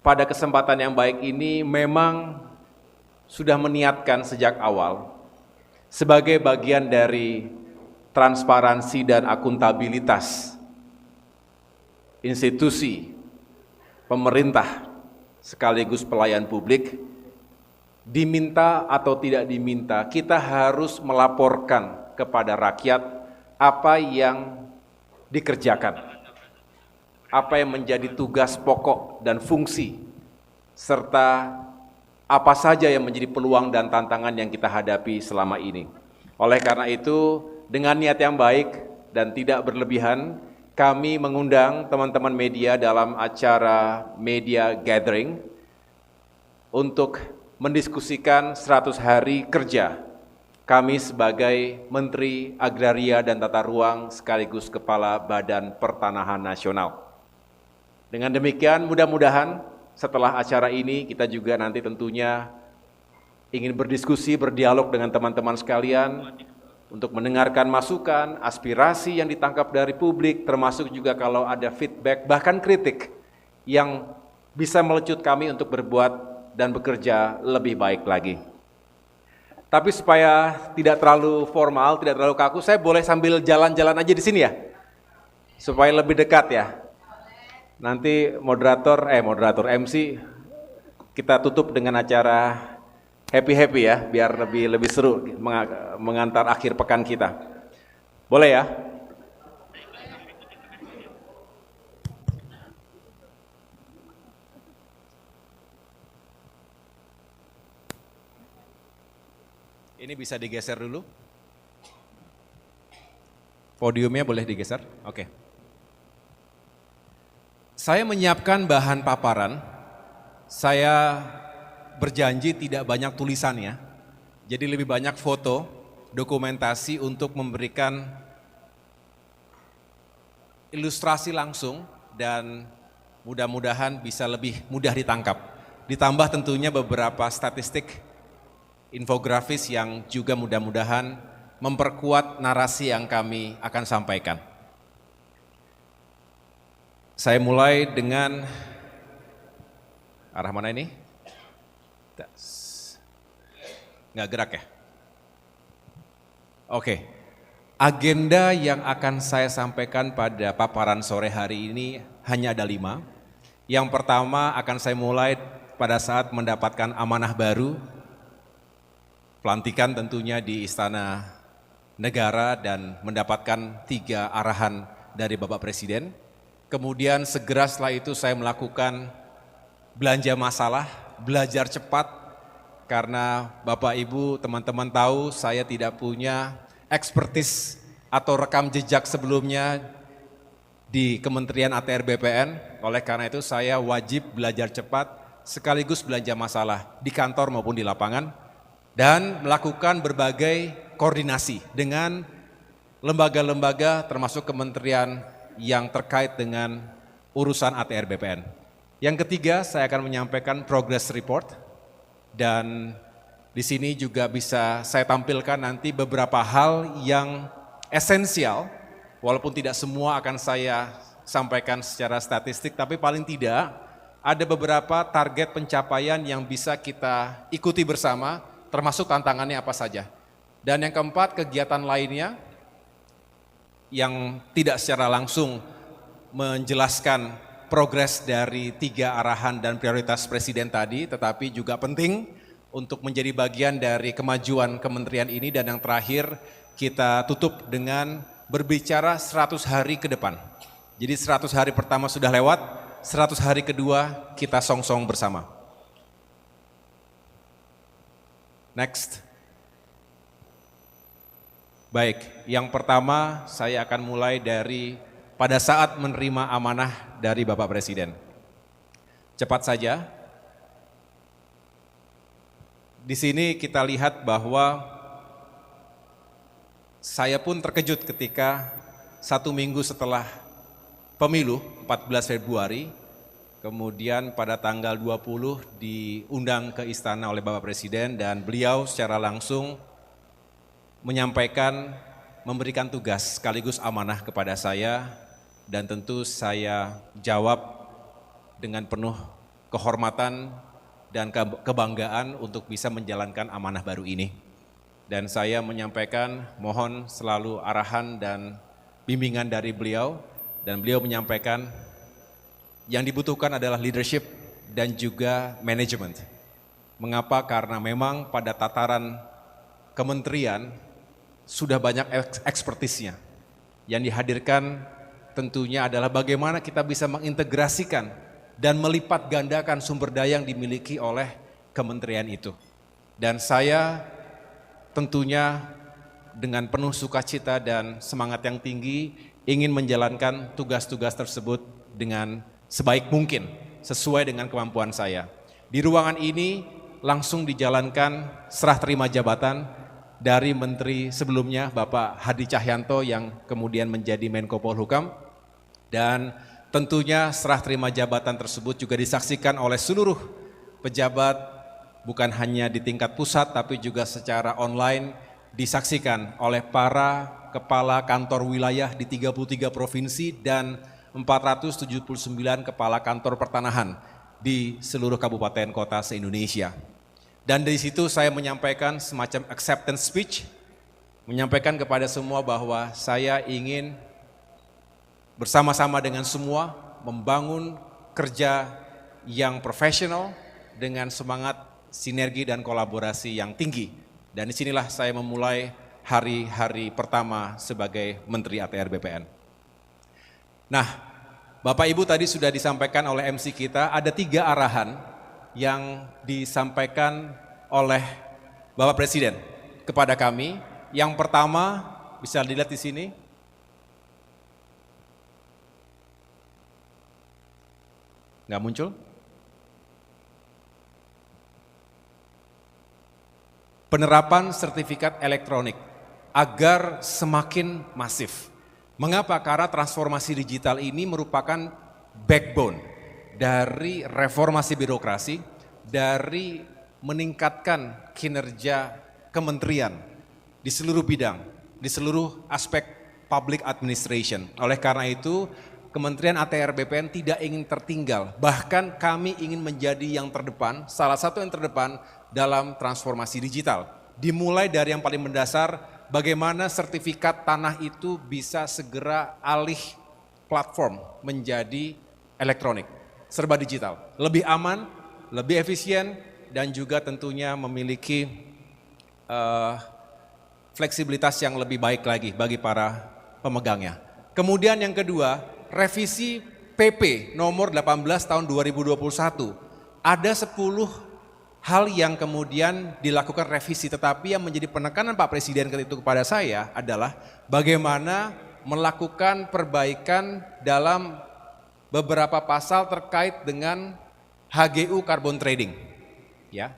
pada kesempatan yang baik ini memang sudah meniatkan sejak awal sebagai bagian dari transparansi dan akuntabilitas institusi pemerintah sekaligus pelayan publik, diminta atau tidak diminta, kita harus melaporkan kepada rakyat apa yang dikerjakan, apa yang menjadi tugas pokok dan fungsi, serta apa saja yang menjadi peluang dan tantangan yang kita hadapi selama ini. Oleh karena itu, dengan niat yang baik dan tidak berlebihan, kami mengundang teman-teman media dalam acara media gathering untuk mendiskusikan 100 hari kerja kami sebagai Menteri Agraria dan Tata Ruang sekaligus Kepala Badan Pertanahan Nasional. Dengan demikian, mudah-mudahan setelah acara ini kita juga nanti tentunya ingin berdiskusi, berdialog dengan teman-teman sekalian untuk mendengarkan masukan, aspirasi yang ditangkap dari publik, termasuk juga kalau ada feedback, bahkan kritik yang bisa melecut kami untuk berbuat dan bekerja lebih baik lagi. Tapi supaya tidak terlalu formal, tidak terlalu kaku, saya boleh sambil jalan-jalan aja di sini ya? Supaya lebih dekat ya? Nanti moderator MC kita tutup dengan acara happy ya, biar lebih seru mengantar akhir pekan kita. Boleh ya? Ini bisa digeser dulu. Podiumnya boleh digeser. Oke. Saya menyiapkan bahan paparan. Saya berjanji tidak banyak tulisannya, jadi lebih banyak foto, dokumentasi untuk memberikan ilustrasi langsung dan mudah-mudahan bisa lebih mudah ditangkap. Ditambah tentunya beberapa statistik infografis yang juga mudah-mudahan memperkuat narasi yang kami akan sampaikan. Saya mulai dengan arah mana ini? Nggak gerak ya? Oke, agenda yang akan saya sampaikan pada paparan sore hari ini hanya ada 5. Yang pertama akan saya mulai pada saat mendapatkan amanah baru, pelantikan tentunya di Istana Negara dan mendapatkan 3 arahan dari Bapak Presiden. Kemudian segera setelah itu saya melakukan belanja masalah, belajar cepat, karena Bapak Ibu teman-teman tahu saya tidak punya ekspertis atau rekam jejak sebelumnya di Kementerian ATR BPN, oleh karena itu saya wajib belajar cepat sekaligus belanja masalah di kantor maupun di lapangan dan melakukan berbagai koordinasi dengan lembaga-lembaga termasuk kementerian yang terkait dengan urusan ATR BPN. Yang ketiga, saya akan menyampaikan progress report dan di sini juga bisa saya tampilkan nanti beberapa hal yang esensial, walaupun tidak semua akan saya sampaikan secara statistik, tapi paling tidak ada beberapa target pencapaian yang bisa kita ikuti bersama, termasuk tantangannya apa saja. Dan yang keempat, kegiatan lainnya yang tidak secara langsung menjelaskan progres dari 3 arahan dan prioritas Presiden tadi, tetapi juga penting untuk menjadi bagian dari kemajuan kementerian ini. Dan yang terakhir kita tutup dengan berbicara 100 hari ke depan. Jadi 100 hari pertama sudah lewat, 100 hari kedua kita song-song bersama. Next. Baik, yang pertama saya akan mulai dari pada saat menerima amanah dari Bapak Presiden. Cepat saja. Di sini kita lihat bahwa saya pun terkejut ketika 1 minggu setelah pemilu 14 Februari, kemudian pada tanggal 20 diundang ke istana oleh Bapak Presiden dan beliau secara langsung menyampaikan, memberikan tugas sekaligus amanah kepada saya dan tentu saya jawab dengan penuh kehormatan dan kebanggaan untuk bisa menjalankan amanah baru ini. Dan saya menyampaikan mohon selalu arahan dan bimbingan dari beliau, dan beliau menyampaikan yang dibutuhkan adalah leadership dan juga manajemen. Mengapa? Karena memang pada tataran kementerian sudah banyak ekspertisnya. Yang dihadirkan tentunya adalah bagaimana kita bisa mengintegrasikan dan melipat gandakan sumber daya yang dimiliki oleh kementerian itu. Dan saya tentunya dengan penuh sukacita dan semangat yang tinggi ingin menjalankan tugas-tugas tersebut dengan sebaik mungkin, sesuai dengan kemampuan saya. Di ruangan ini langsung dijalankan serah terima jabatan dari Menteri sebelumnya Bapak Hadi Cahyanto yang kemudian menjadi Menko Polhukam, dan tentunya serah terima jabatan tersebut juga disaksikan oleh seluruh pejabat bukan hanya di tingkat pusat tapi juga secara online disaksikan oleh para kepala kantor wilayah di 33 provinsi dan 479 kepala kantor pertanahan di seluruh kabupaten kota se-Indonesia. Dan dari situ saya menyampaikan semacam acceptance speech, menyampaikan kepada semua bahwa saya ingin bersama-sama dengan semua membangun kerja yang profesional dengan semangat sinergi dan kolaborasi yang tinggi. Dan disinilah saya memulai hari-hari pertama sebagai Menteri ATR BPN. Nah, Bapak Ibu tadi sudah disampaikan oleh MC kita, ada 3 arahan yang disampaikan oleh Bapak Presiden kepada kami. Yang pertama, bisa dilihat di sini. Nggak muncul? Penerapan sertifikat elektronik agar semakin masif. Mengapa? Karena transformasi digital ini merupakan backbone dari reformasi birokrasi, dari meningkatkan kinerja kementerian di seluruh bidang, di seluruh aspek public administration. Oleh karena itu, Kementerian ATR BPN tidak ingin tertinggal, bahkan kami ingin menjadi yang terdepan, salah satu yang terdepan dalam transformasi digital. Dimulai dari yang paling mendasar, bagaimana sertifikat tanah itu bisa segera alih platform menjadi elektronik, serba digital, lebih aman, lebih efisien, dan juga tentunya memiliki fleksibilitas yang lebih baik lagi bagi para pemegangnya. Kemudian yang kedua, revisi PP nomor 18 tahun 2021. Ada 10 hal yang kemudian dilakukan revisi, tetapi yang menjadi penekanan Pak Presiden itu kepada saya adalah bagaimana melakukan perbaikan dalam beberapa pasal terkait dengan HGU carbon trading. Ya.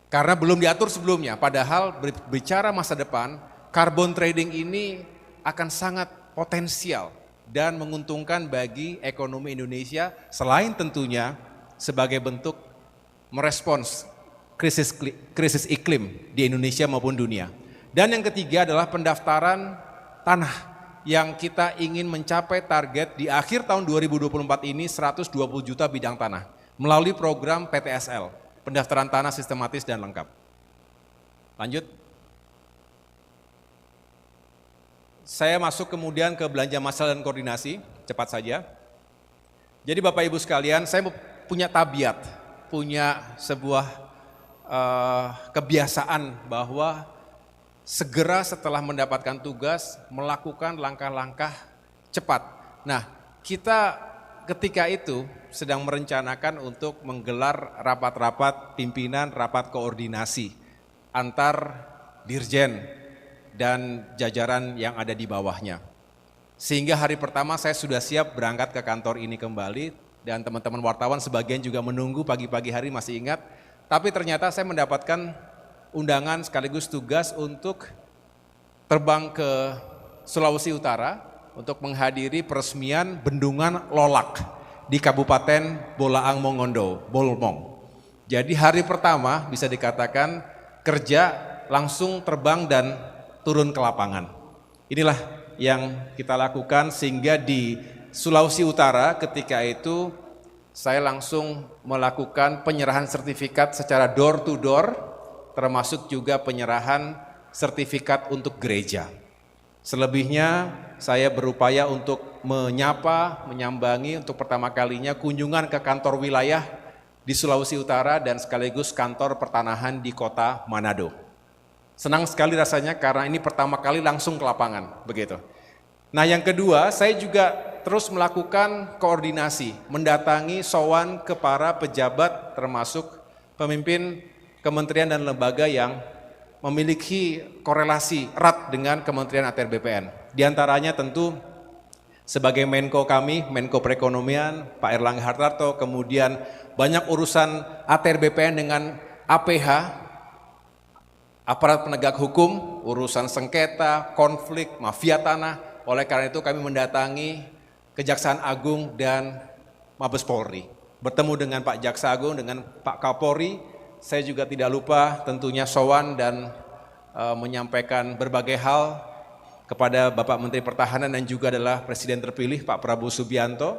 Karena belum diatur sebelumnya, padahal bicara masa depan, carbon trading ini akan sangat potensial dan menguntungkan bagi ekonomi Indonesia, selain tentunya sebagai bentuk merespons krisis iklim di Indonesia maupun dunia. Dan yang ketiga adalah pendaftaran tanah yang kita ingin mencapai target di akhir tahun 2024 ini 120 juta bidang tanah melalui program PTSL, pendaftaran tanah sistematis dan lengkap. Lanjut. Saya masuk kemudian ke belanja massal dan koordinasi, cepat saja. Jadi Bapak Ibu sekalian, saya punya tabiat, punya sebuah kebiasaan bahwa segera setelah mendapatkan tugas melakukan langkah-langkah cepat. Nah, kita ketika itu sedang merencanakan untuk menggelar rapat-rapat pimpinan, rapat koordinasi antar dirjen dan jajaran yang ada di bawahnya. Sehingga hari pertama saya sudah siap berangkat ke kantor ini kembali, dan teman-teman wartawan sebagian juga menunggu pagi-pagi hari, masih ingat. Tapi ternyata saya mendapatkan undangan sekaligus tugas untuk terbang ke Sulawesi Utara untuk menghadiri peresmian bendungan Lolak di Kabupaten Bolaang Mongondo, Bolmong. Jadi hari pertama bisa dikatakan kerja langsung terbang dan turun ke lapangan. Inilah yang kita lakukan, sehingga di Sulawesi Utara ketika itu saya langsung melakukan penyerahan sertifikat secara door to door, termasuk juga penyerahan sertifikat untuk gereja. Selebihnya saya berupaya untuk menyapa, menyambangi untuk pertama kalinya kunjungan ke kantor wilayah di Sulawesi Utara dan sekaligus kantor pertanahan di kota Manado. Senang sekali rasanya karena ini pertama kali langsung ke lapangan, begitu. Nah yang kedua, saya juga terus melakukan koordinasi, mendatangi sowan ke para pejabat termasuk pemimpin kementerian dan lembaga yang memiliki korelasi erat dengan Kementerian ATR BPN. Di antaranya tentu sebagai Menko kami, Menko Perekonomian, Pak Erlangga Hartarto, kemudian banyak urusan ATR BPN dengan APH, aparat penegak hukum, urusan sengketa, konflik, mafia tanah. Oleh karena itu kami mendatangi Kejaksaan Agung dan Mabes Polri. Bertemu dengan Pak Jaksa Agung, dengan Pak Kapolri. Saya juga tidak lupa tentunya sowan dan menyampaikan berbagai hal kepada Bapak Menteri Pertahanan dan juga adalah Presiden terpilih Pak Prabowo Subianto,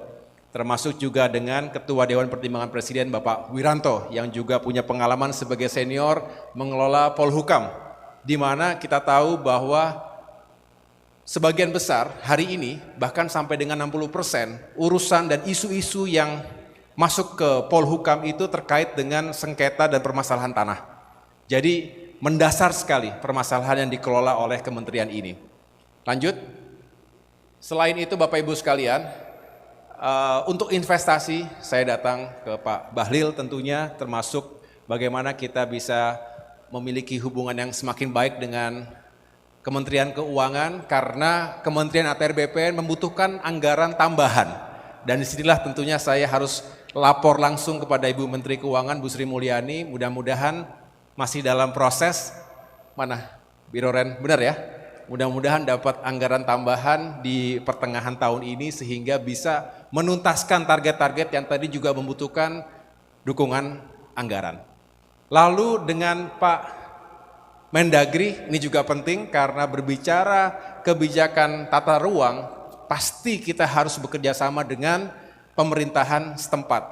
termasuk juga dengan Ketua Dewan Pertimbangan Presiden Bapak Wiranto yang juga punya pengalaman sebagai senior mengelola Polhukam, di mana kita tahu bahwa sebagian besar hari ini bahkan sampai dengan 60% urusan dan isu-isu yang masuk ke Polhukam itu terkait dengan sengketa dan permasalahan tanah. Jadi mendasar sekali permasalahan yang dikelola oleh kementerian ini. Lanjut, selain itu Bapak Ibu sekalian, untuk investasi saya datang ke Pak Bahlil tentunya, termasuk bagaimana kita bisa memiliki hubungan yang semakin baik dengan Kementerian Keuangan karena Kementerian ATR BPN membutuhkan anggaran tambahan. Dan disinilah tentunya saya harus lapor langsung kepada Ibu Menteri Keuangan Bu Sri Mulyani, mudah-mudahan masih dalam proses, mana Biro Ren, benar ya? Mudah-mudahan dapat anggaran tambahan di pertengahan tahun ini sehingga bisa menuntaskan target-target yang tadi juga membutuhkan dukungan anggaran. Lalu dengan Pak Mendagri ini juga penting karena berbicara kebijakan tata ruang, pasti kita harus bekerja sama dengan pemerintahan setempat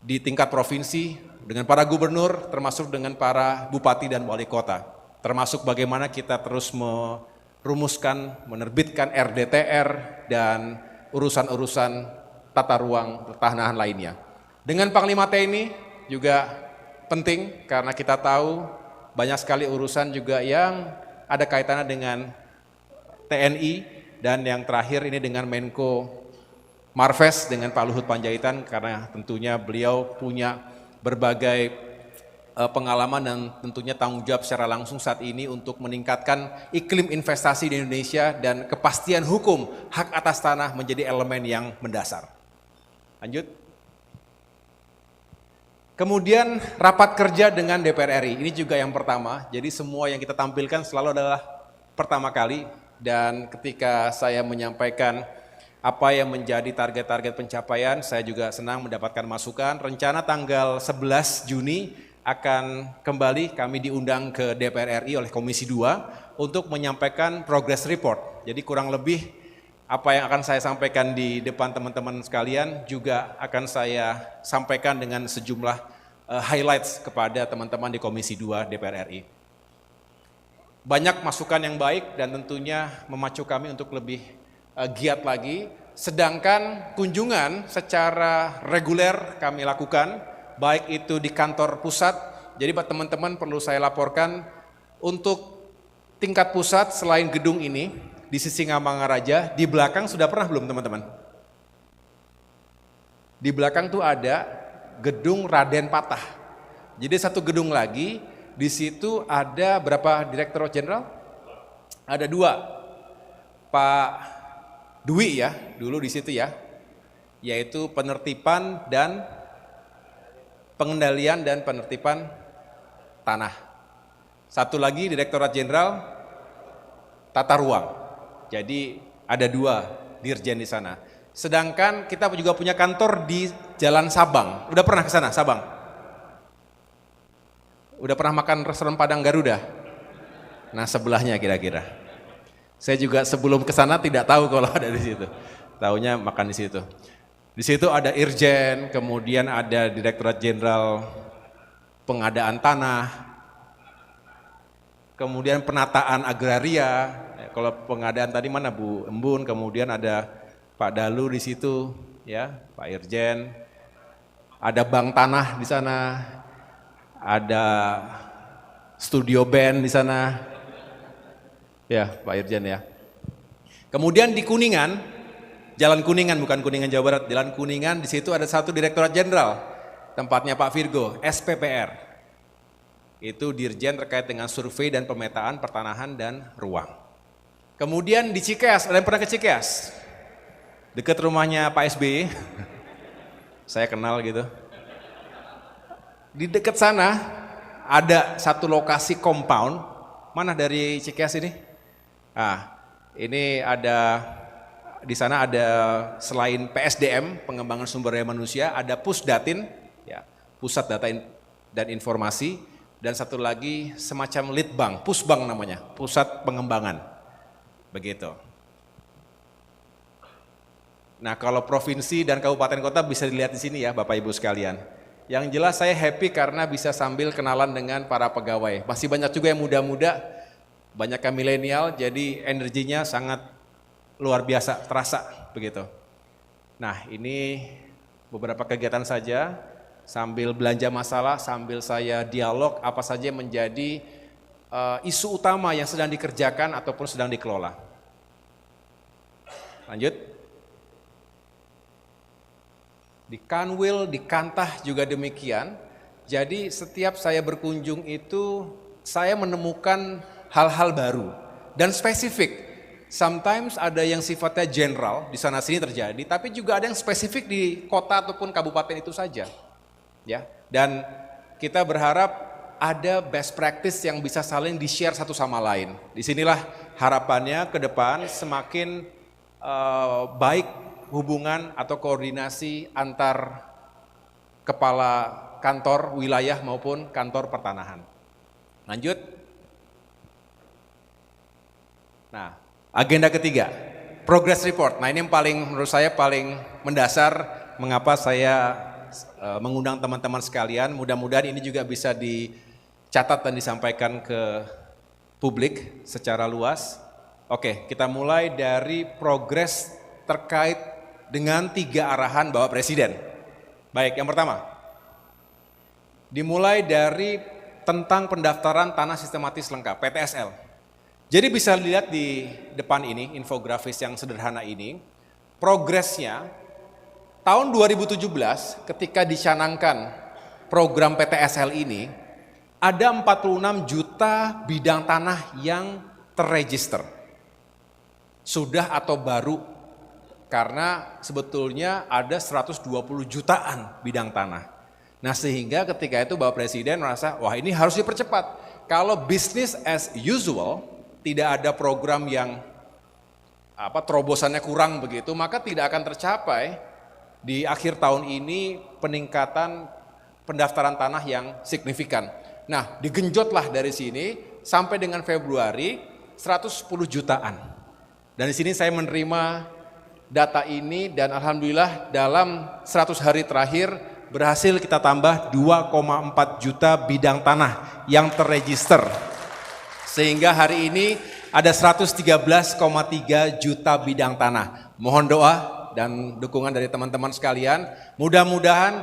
di tingkat provinsi, dengan para gubernur, termasuk dengan para bupati dan wali kota, termasuk bagaimana kita terus merumuskan, menerbitkan RDTR dan urusan-urusan tata ruang pertahanan lainnya. Dengan Panglima TNI juga penting karena kita tahu banyak sekali urusan juga yang ada kaitannya dengan TNI dan yang terakhir ini dengan Menko Marves dengan Pak Luhut Panjaitan karena tentunya beliau punya berbagai pengalaman dan tentunya tanggung jawab secara langsung saat ini untuk meningkatkan iklim investasi di Indonesia dan kepastian hukum hak atas tanah menjadi elemen yang mendasar. Lanjut. Kemudian rapat kerja dengan DPR RI, ini juga yang pertama, jadi semua yang kita tampilkan selalu adalah pertama kali dan ketika saya menyampaikan apa yang menjadi target-target pencapaian, saya juga senang mendapatkan masukan. Rencana tanggal 11 Juni akan kembali kami diundang ke DPR RI oleh Komisi 2 untuk menyampaikan progress report, jadi kurang lebih apa yang akan saya sampaikan di depan teman-teman sekalian juga akan saya sampaikan dengan sejumlah highlights kepada teman-teman di Komisi 2 DPR RI. Banyak masukan yang baik dan tentunya memacu kami untuk lebih giat lagi. Sedangkan kunjungan secara reguler kami lakukan, baik itu di kantor pusat, jadi buat teman-teman perlu saya laporkan untuk tingkat pusat selain gedung ini, di sisi Ngamangaraja, di belakang sudah pernah belum teman-teman? Di belakang tuh ada gedung Raden Patah. Jadi satu gedung lagi, di situ ada berapa direktur jenderal? Ada 2. Pak Dwi ya, dulu di situ ya, yaitu penertiban dan pengendalian dan penertiban tanah. Satu lagi Direktorat Jenderal Tata Ruang. Jadi ada 2 dirjen di sana. Sedangkan kita juga punya kantor di Jalan Sabang. Udah pernah ke sana, Sabang? Udah pernah makan restoran Padang Garuda? Nah, sebelahnya kira-kira. Saya juga sebelum ke sana tidak tahu kalau ada di situ. Taunya makan di situ. Di situ ada Irjen, kemudian ada Direktorat Jenderal Pengadaan Tanah, kemudian Penataan Agraria. Kalau pengadaan tadi mana Bu Embun, kemudian ada Pak Dalu di situ, ya, Pak Irjen. Ada Bank Tanah di sana, ada studio band di sana, ya Pak Irjen ya. Kemudian di Kuningan, Jalan Kuningan bukan Kuningan Jawa Barat, Jalan Kuningan di situ ada satu Direktorat Jenderal, tempatnya Pak Virgo, SPPR. Itu dirjen terkait dengan survei dan pemetaan pertanahan dan ruang. Kemudian di Cikeas, ada yang pernah ke Cikeas? Dekat rumahnya Pak SBY, saya kenal gitu. Di dekat sana ada satu lokasi compound, mana dari Cikeas ini? Nah, ini ada, di sana ada selain PSDM, pengembangan sumber daya manusia, ada Pusdatin, ya, Pusat Data dan Informasi, dan satu lagi semacam Litbang, Pusbang namanya, Pusat Pengembangan, begitu. Nah, kalau provinsi dan kabupaten kota bisa dilihat di sini ya Bapak Ibu sekalian. Yang jelas saya happy karena bisa sambil kenalan dengan para pegawai. Masih banyak juga yang muda-muda, banyak yang milenial, jadi energinya sangat luar biasa, terasa begitu. Nah, ini beberapa kegiatan saja, sambil belanja masalah, sambil saya dialog apa saja yang menjadi isu utama yang sedang dikerjakan ataupun sedang dikelola. Lanjut. Di Kanwil, di Kantah juga demikian. Jadi setiap saya berkunjung itu saya menemukan hal-hal baru dan spesifik. Sometimes ada yang sifatnya general di sana sini terjadi, tapi juga ada yang spesifik di kota ataupun kabupaten itu saja. Ya, dan kita berharap ada best practice yang bisa saling di-share satu sama lain. Disinilah harapannya ke depan semakin baik hubungan atau koordinasi antar kepala kantor wilayah maupun kantor pertanahan. Lanjut. Nah, agenda ketiga, progress report. Nah, ini yang menurut saya paling mendasar mengapa saya mengundang teman-teman sekalian. Mudah-mudahan ini juga bisa dicatat dan disampaikan ke publik secara luas. Oke, kita mulai dari progress terkait dengan 3 arahan Bapak Presiden. Baik, yang pertama, dimulai dari tentang pendaftaran tanah sistematis lengkap, PTSL. Jadi bisa dilihat di depan ini, infografis yang sederhana ini, progresnya tahun 2017 ketika dicanangkan program PTSL ini, ada 46 juta bidang tanah yang terregister. Sudah atau baru, karena sebetulnya ada 120 jutaan bidang tanah. Nah, sehingga ketika itu Bapak Presiden merasa, wah ini harus dipercepat. Kalau business as usual, tidak ada program yang terobosannya kurang begitu, maka tidak akan tercapai di akhir tahun ini peningkatan pendaftaran tanah yang signifikan. Nah, digenjotlah dari sini sampai dengan Februari 110 jutaan. Dan di sini saya menerima data ini dan alhamdulillah dalam 100 hari terakhir berhasil kita tambah 2,4 juta bidang tanah yang terregister. Sehingga hari ini ada 113,3 juta bidang tanah. Mohon doa dan dukungan dari teman-teman sekalian. Mudah-mudahan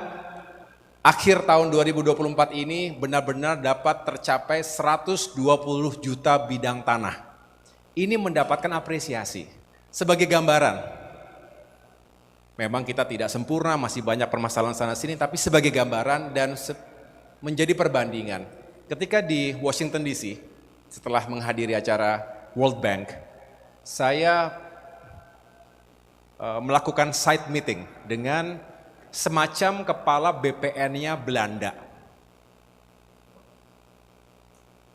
akhir tahun 2024 ini benar-benar dapat tercapai 120 juta bidang tanah. Ini mendapatkan apresiasi. Sebagai gambaran, memang kita tidak sempurna, masih banyak permasalahan sana-sini, tapi sebagai gambaran dan menjadi perbandingan. Ketika di Washington DC, setelah menghadiri acara World Bank, saya melakukan side meeting dengan semacam kepala BPN-nya Belanda.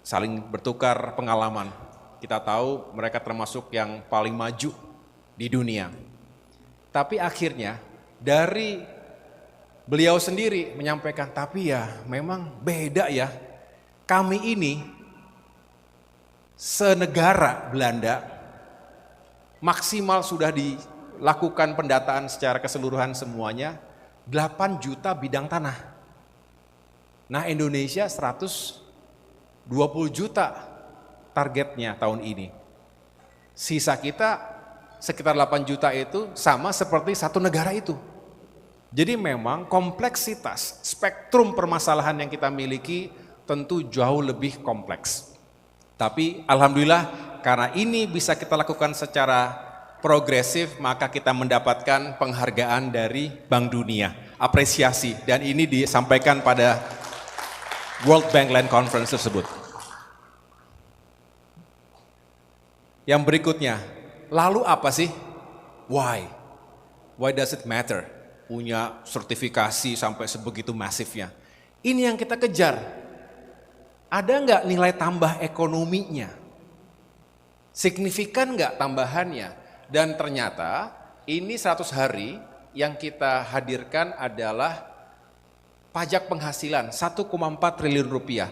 Saling bertukar pengalaman. Kita tahu mereka termasuk yang paling maju di dunia. Tapi akhirnya dari beliau sendiri menyampaikan, tapi ya memang beda ya. Kami ini senegara Belanda maksimal sudah lakukan pendataan secara keseluruhan semuanya, 8 juta bidang tanah. Nah, Indonesia 120 juta targetnya tahun ini. Sisa kita sekitar 8 juta itu sama seperti satu negara itu. Jadi memang kompleksitas spektrum permasalahan yang kita miliki tentu jauh lebih kompleks. Tapi alhamdulillah karena ini bisa kita lakukan secara progresif, maka kita mendapatkan penghargaan dari Bank Dunia, apresiasi, dan ini disampaikan pada World Bank Land Conference tersebut. Yang berikutnya, lalu apa sih? Why? Why does it matter? Punya sertifikasi sampai sebegitu masifnya. Ini yang kita kejar. Ada nggak nilai tambah ekonominya? Signifikan nggak tambahannya? Dan ternyata ini 100 hari yang kita hadirkan adalah pajak penghasilan 1,4 triliun rupiah.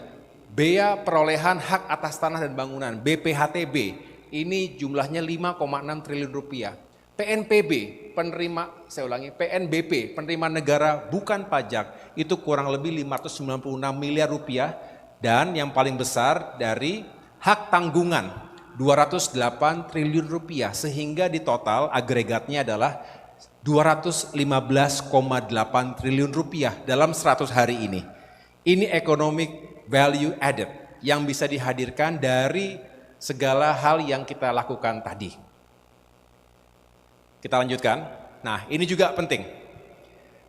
Bea perolehan hak atas tanah dan bangunan BPHTB ini jumlahnya 5,6 triliun rupiah. PNPB, PNBP, penerima negara bukan pajak, itu kurang lebih 596 miliar rupiah. Dan yang paling besar dari hak tanggungan 208 triliun rupiah, sehingga di total agregatnya adalah 215,8 triliun rupiah dalam 100 hari ini. Ini economic value added yang bisa dihadirkan dari segala hal yang kita lakukan tadi. Kita lanjutkan. Nah, ini juga penting.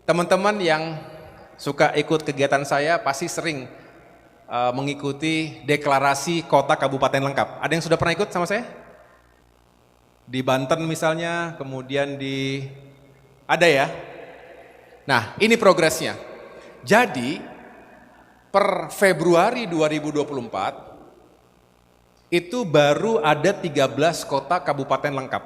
Teman-teman yang suka ikut kegiatan saya pasti sering mengikuti deklarasi kota kabupaten lengkap. Ada yang sudah pernah ikut sama saya? Di Banten misalnya, kemudian ada ya? Nah, ini progresnya. Jadi, per Februari 2024, itu baru ada 13 kota kabupaten lengkap.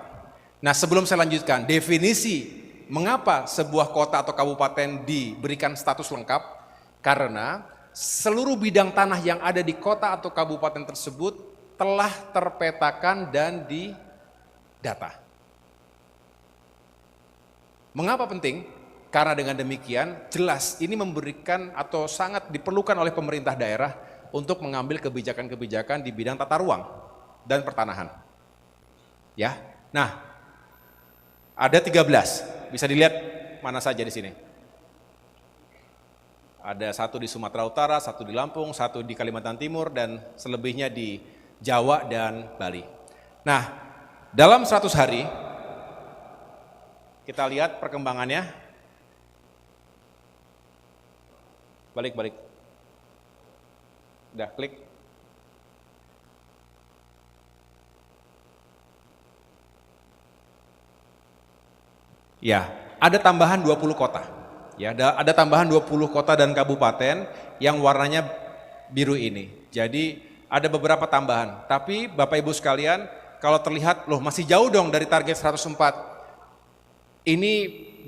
Nah, sebelum saya lanjutkan, definisi mengapa sebuah kota atau kabupaten diberikan status lengkap? Karena seluruh bidang tanah yang ada di kota atau kabupaten tersebut telah terpetakan dan didata. Mengapa penting? Karena dengan demikian jelas ini memberikan atau sangat diperlukan oleh pemerintah daerah untuk mengambil kebijakan-kebijakan di bidang tata ruang dan pertanahan. Ya. Nah, ada 13. Bisa dilihat mana saja di sini. Ada satu di Sumatera Utara, satu di Lampung, satu di Kalimantan Timur, dan selebihnya di Jawa dan Bali. Nah, dalam 100 hari, kita lihat perkembangannya. Balik. Udah, klik. Ya, ada tambahan 20 kota. Ya, ada tambahan 20 kota dan kabupaten yang warnanya biru ini. Jadi ada beberapa tambahan. Tapi Bapak Ibu sekalian, kalau terlihat loh masih jauh dong dari target 104. Ini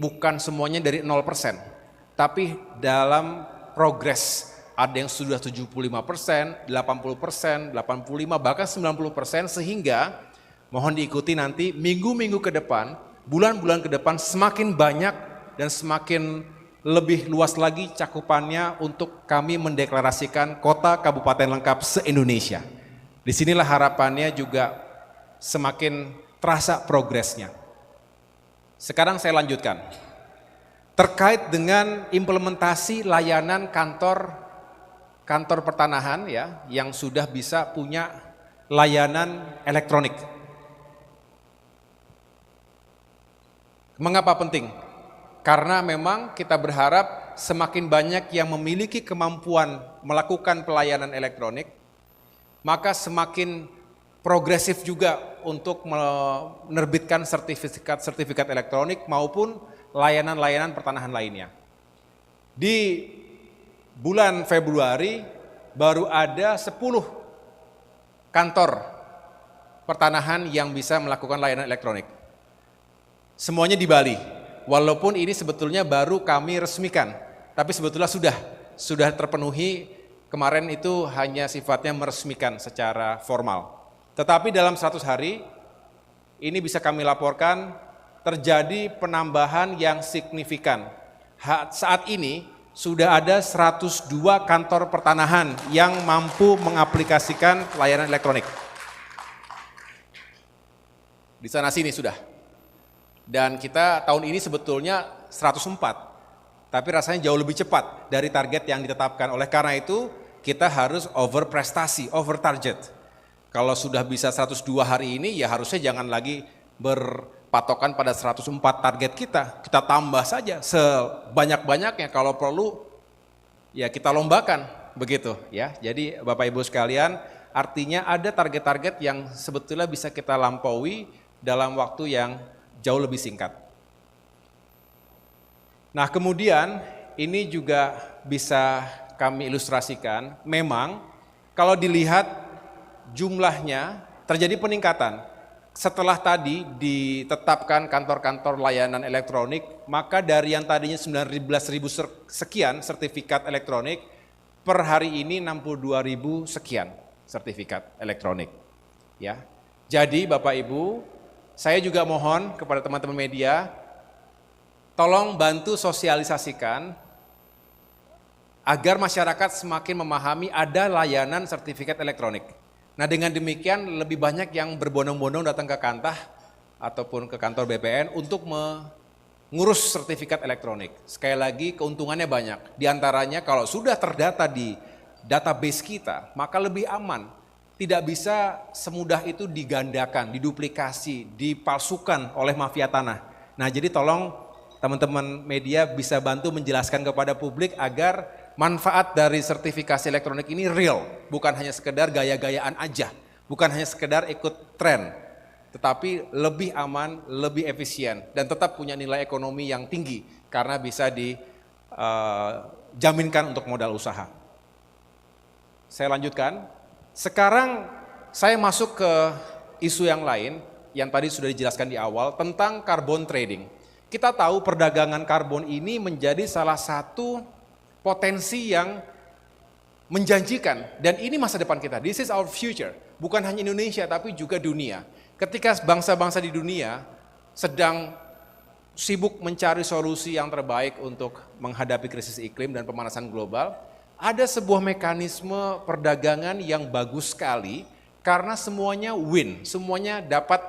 bukan semuanya dari 0%. Tapi dalam progres ada yang sudah 75%, 80%, 85%, bahkan 90%, sehingga mohon diikuti nanti minggu-minggu ke depan, bulan-bulan ke depan semakin banyak dan semakin lebih luas lagi cakupannya untuk kami mendeklarasikan kota kabupaten lengkap se-Indonesia. Disinilah harapannya juga semakin terasa progresnya. Sekarang saya lanjutkan. Terkait dengan implementasi layanan kantor pertanahan ya, yang sudah bisa punya layanan elektronik. Mengapa penting? Karena memang kita berharap semakin banyak yang memiliki kemampuan melakukan pelayanan elektronik, maka semakin progresif juga untuk menerbitkan sertifikat elektronik maupun layanan-layanan pertanahan lainnya. Di bulan Februari baru ada 10 kantor pertanahan yang bisa melakukan layanan elektronik. Semuanya di Bali. Walaupun ini sebetulnya baru kami resmikan, tapi sebetulnya sudah terpenuhi. Kemarin itu hanya sifatnya meresmikan secara formal. Tetapi dalam 100 hari ini bisa kami laporkan terjadi penambahan yang signifikan. Saat ini sudah ada 102 kantor pertanahan yang mampu mengaplikasikan layanan elektronik. Di sana sini sudah. Dan kita tahun ini sebetulnya 104, tapi rasanya jauh lebih cepat dari target yang ditetapkan. Oleh karena itu, kita harus over prestasi, over target. Kalau sudah bisa 102 hari ini, ya harusnya jangan lagi berpatokan pada 104 target kita tambah saja sebanyak-banyaknya, kalau perlu ya kita lombakan, begitu ya. Jadi Bapak Ibu sekalian, artinya ada target-target yang sebetulnya bisa kita lampaui dalam waktu yang jauh lebih singkat. Nah kemudian ini juga bisa kami ilustrasikan, memang kalau dilihat jumlahnya terjadi peningkatan. Setelah tadi ditetapkan kantor-kantor layanan elektronik, maka dari yang tadinya 19.000 sekian sertifikat elektronik, per hari ini 62.000 sekian sertifikat elektronik. Ya. Jadi Bapak Ibu, saya juga mohon kepada teman-teman media, tolong bantu sosialisasikan agar masyarakat semakin memahami ada layanan sertifikat elektronik. Nah dengan demikian lebih banyak yang berbondong-bondong datang ke Kantah ataupun ke kantor BPN untuk mengurus sertifikat elektronik. Sekali lagi keuntungannya banyak. Di antaranya kalau sudah terdata di database kita, maka lebih aman. Tidak bisa semudah itu digandakan, diduplikasi, dipalsukan oleh mafia tanah. Nah jadi tolong teman-teman media bisa bantu menjelaskan kepada publik agar manfaat dari sertifikasi elektronik ini real, bukan hanya sekedar gaya-gayaan aja, bukan hanya sekedar ikut tren, tetapi lebih aman, lebih efisien, dan tetap punya nilai ekonomi yang tinggi karena bisa dijaminkan untuk modal usaha. Saya lanjutkan, sekarang saya masuk ke isu yang lain yang tadi sudah dijelaskan di awal tentang carbon trading. Kita tahu perdagangan karbon ini menjadi salah satu potensi yang menjanjikan, dan ini masa depan kita. This is our future, bukan hanya Indonesia tapi juga dunia. Ketika bangsa-bangsa di dunia sedang sibuk mencari solusi yang terbaik untuk menghadapi krisis iklim dan pemanasan global, ada sebuah mekanisme perdagangan yang bagus sekali karena semuanya win, semuanya dapat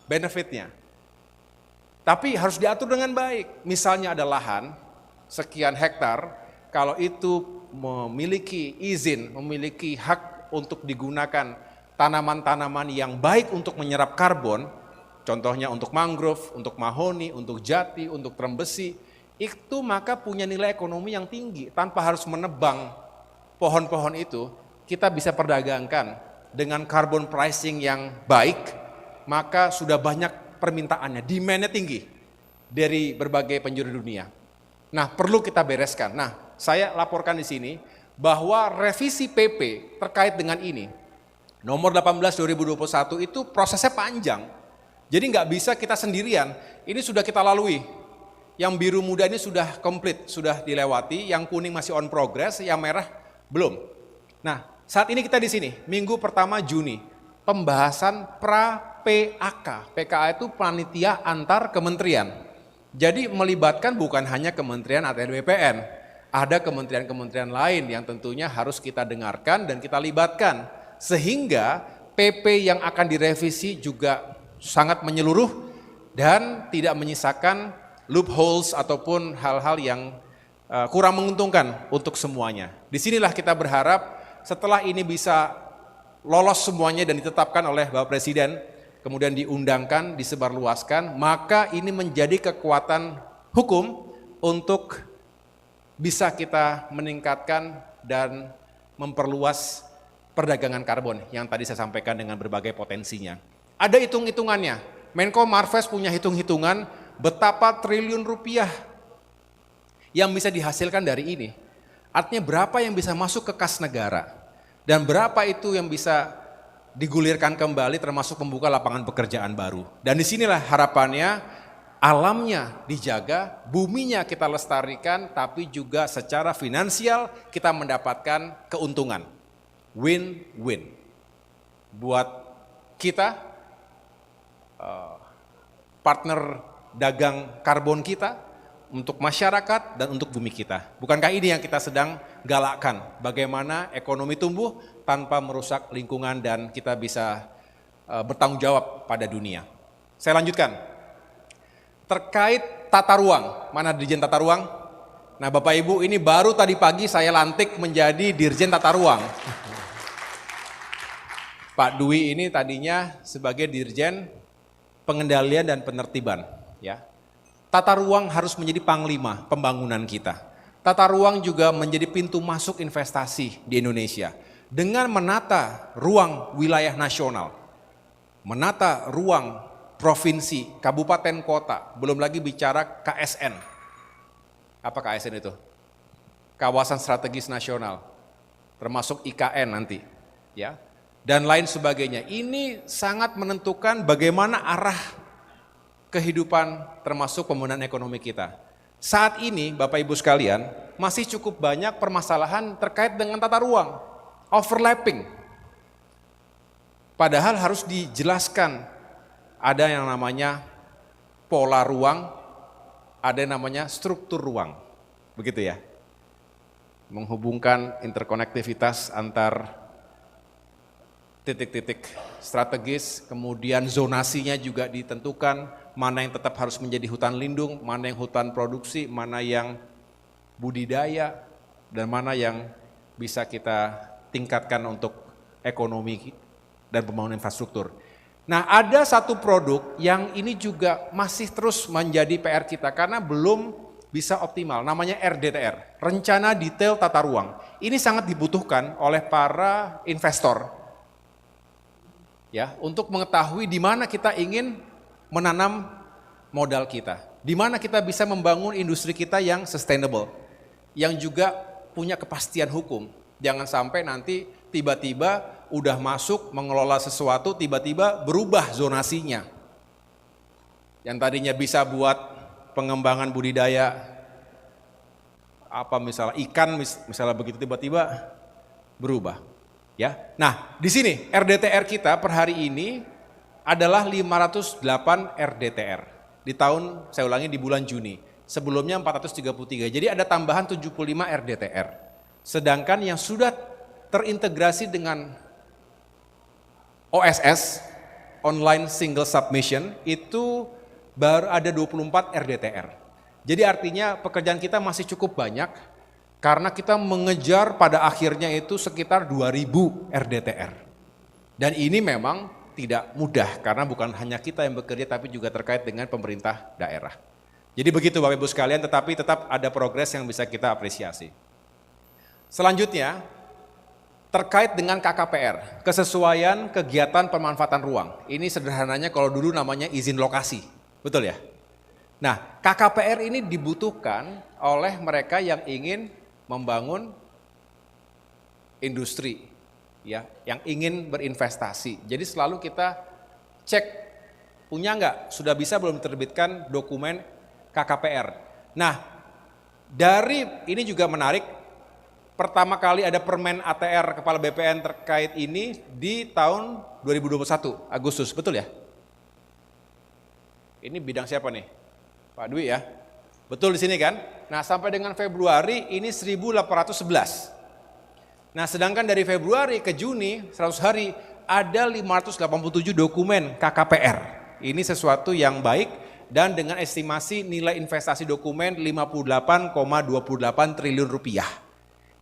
benefitnya. Tapi harus diatur dengan baik. Misalnya ada lahan sekian hektar, kalau itu memiliki izin, memiliki hak untuk digunakan tanaman-tanaman yang baik untuk menyerap karbon, contohnya untuk mangrove, untuk mahoni, untuk jati, untuk terem besi, itu maka punya nilai ekonomi yang tinggi. Tanpa harus menebang pohon-pohon itu, kita bisa perdagangkan dengan carbon pricing yang baik, maka sudah banyak permintaannya, demand-nya tinggi dari berbagai penjuru dunia. Nah, perlu kita bereskan. Nah, saya laporkan di sini bahwa revisi PP terkait dengan ini, nomor 18/2021 itu prosesnya panjang. Jadi nggak bisa kita sendirian, ini sudah kita lalui. Yang biru muda ini sudah komplit, sudah dilewati, yang kuning masih on progress, yang merah belum. Nah, saat ini kita di sini, minggu pertama Juni, pembahasan pra-PAK. PKA itu panitia antar kementerian. Jadi melibatkan bukan hanya kementerian atau BPN, ada kementerian-kementerian lain yang tentunya harus kita dengarkan dan kita libatkan. Sehingga PP yang akan direvisi juga sangat menyeluruh dan tidak menyisakan loopholes ataupun hal-hal yang kurang menguntungkan untuk semuanya. Disinilah kita berharap setelah ini bisa lolos semuanya dan ditetapkan oleh Bapak Presiden, kemudian diundangkan, disebarluaskan, maka ini menjadi kekuatan hukum untuk bisa kita meningkatkan dan memperluas perdagangan karbon yang tadi saya sampaikan dengan berbagai potensinya. Ada hitung-hitungannya, Menko Marves punya hitung-hitungan betapa triliun rupiah yang bisa dihasilkan dari ini. Artinya berapa yang bisa masuk ke kas negara dan berapa itu yang bisa digulirkan kembali termasuk membuka lapangan pekerjaan baru. Dan disinilah harapannya alamnya dijaga, buminya kita lestarikan, tapi juga secara finansial kita mendapatkan keuntungan. Win-win. Buat kita, partner dagang karbon kita, untuk masyarakat, dan untuk bumi kita. Bukankah ini yang kita sedang galakkan? Bagaimana ekonomi tumbuh tanpa merusak lingkungan dan kita bisa bertanggung jawab pada dunia. Saya lanjutkan. Terkait tata ruang, mana Dirjen Tata Ruang? Nah Bapak Ibu, ini baru tadi pagi saya lantik menjadi Dirjen Tata Ruang. Pak Dwi ini tadinya sebagai Dirjen Pengendalian dan Penertiban. Ya. Tata ruang harus menjadi panglima pembangunan kita. Tata ruang juga menjadi pintu masuk investasi di Indonesia. Dengan menata ruang wilayah nasional, menata ruang provinsi, kabupaten, kota, belum lagi bicara KSN. Apa KSN itu? Kawasan Strategis Nasional, termasuk IKN nanti, ya, dan lain sebagainya. Ini sangat menentukan bagaimana arah kehidupan termasuk pembangunan ekonomi kita. Saat ini, Bapak Ibu sekalian, masih cukup banyak permasalahan terkait dengan tata ruang, overlapping. Padahal harus dijelaskan. Ada yang namanya pola ruang, ada yang namanya struktur ruang. Begitu ya. Menghubungkan interkonektivitas antar titik-titik strategis, kemudian zonasinya juga ditentukan, mana yang tetap harus menjadi hutan lindung, mana yang hutan produksi, mana yang budidaya, dan mana yang bisa kita tingkatkan untuk ekonomi dan pembangunan infrastruktur. Nah, ada satu produk yang ini juga masih terus menjadi PR kita karena belum bisa optimal, namanya RDTR, Rencana Detail Tata Ruang. Ini sangat dibutuhkan oleh para investor, ya, untuk mengetahui di mana kita ingin menanam modal kita, di mana kita bisa membangun industri kita yang sustainable, yang juga punya kepastian hukum. Jangan sampai nanti tiba-tiba udah masuk mengelola sesuatu, tiba-tiba berubah zonasinya. Yang tadinya bisa buat pengembangan budidaya, apa misalnya ikan, misalnya begitu tiba-tiba berubah. Ya, nah di sini RDTR kita per hari ini adalah 508 RDTR. Di tahun, saya ulangi, di bulan Juni. Sebelumnya 433, jadi ada tambahan 75 RDTR. Sedangkan yang sudah terintegrasi dengan OSS, Online Single Submission, itu baru ada 24 RDTR. Jadi artinya pekerjaan kita masih cukup banyak, karena kita mengejar pada akhirnya itu sekitar 2000 RDTR. Dan ini memang tidak mudah, karena bukan hanya kita yang bekerja, tapi juga terkait dengan pemerintah daerah. Jadi begitu Bapak Ibu sekalian, tetapi tetap ada progres yang bisa kita apresiasi. Selanjutnya, terkait dengan KKPR, kesesuaian kegiatan pemanfaatan ruang. Ini sederhananya kalau dulu namanya izin lokasi, betul ya? Nah, KKPR ini dibutuhkan oleh mereka yang ingin membangun industri, ya, yang ingin berinvestasi. Jadi selalu kita cek, punya enggak, sudah bisa belum diterbitkan dokumen KKPR. Nah, dari ini juga menarik. Pertama kali ada Permen ATR Kepala BPN terkait ini di tahun 2021, Agustus, betul ya? Ini bidang siapa nih? Pak Dwi ya? Betul di sini kan? Nah sampai dengan Februari ini 1811. Nah sedangkan dari Februari ke Juni, 100 hari, ada 587 dokumen KKPR. Ini sesuatu yang baik dan dengan estimasi nilai investasi dokumen 58,28 triliun rupiah.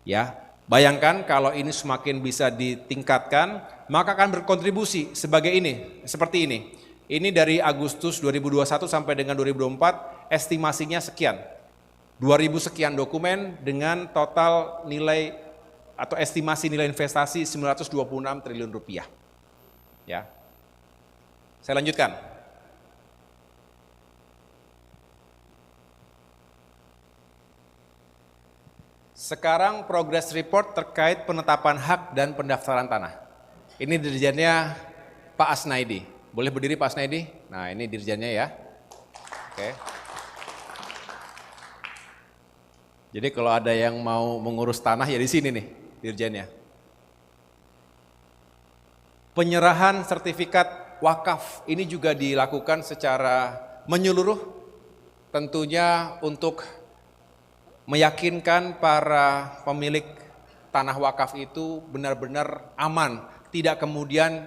Ya, bayangkan kalau ini semakin bisa ditingkatkan, maka akan berkontribusi sebagai ini, seperti ini. Ini dari Agustus 2021 sampai dengan 2024, estimasinya sekian. 2000 sekian dokumen dengan total nilai atau estimasi nilai investasi 926 triliun rupiah. Ya. Saya lanjutkan. Sekarang progress report terkait penetapan hak dan pendaftaran tanah. Ini dirjennya Pak Asnaidi. Boleh berdiri Pak Asnaidi? Nah ini dirjennya ya. Oke. Jadi kalau ada yang mau mengurus tanah ya di sini nih dirjennya. Penyerahan sertifikat wakaf ini juga dilakukan secara menyeluruh, tentunya untuk meyakinkan para pemilik tanah wakaf itu benar-benar aman, tidak kemudian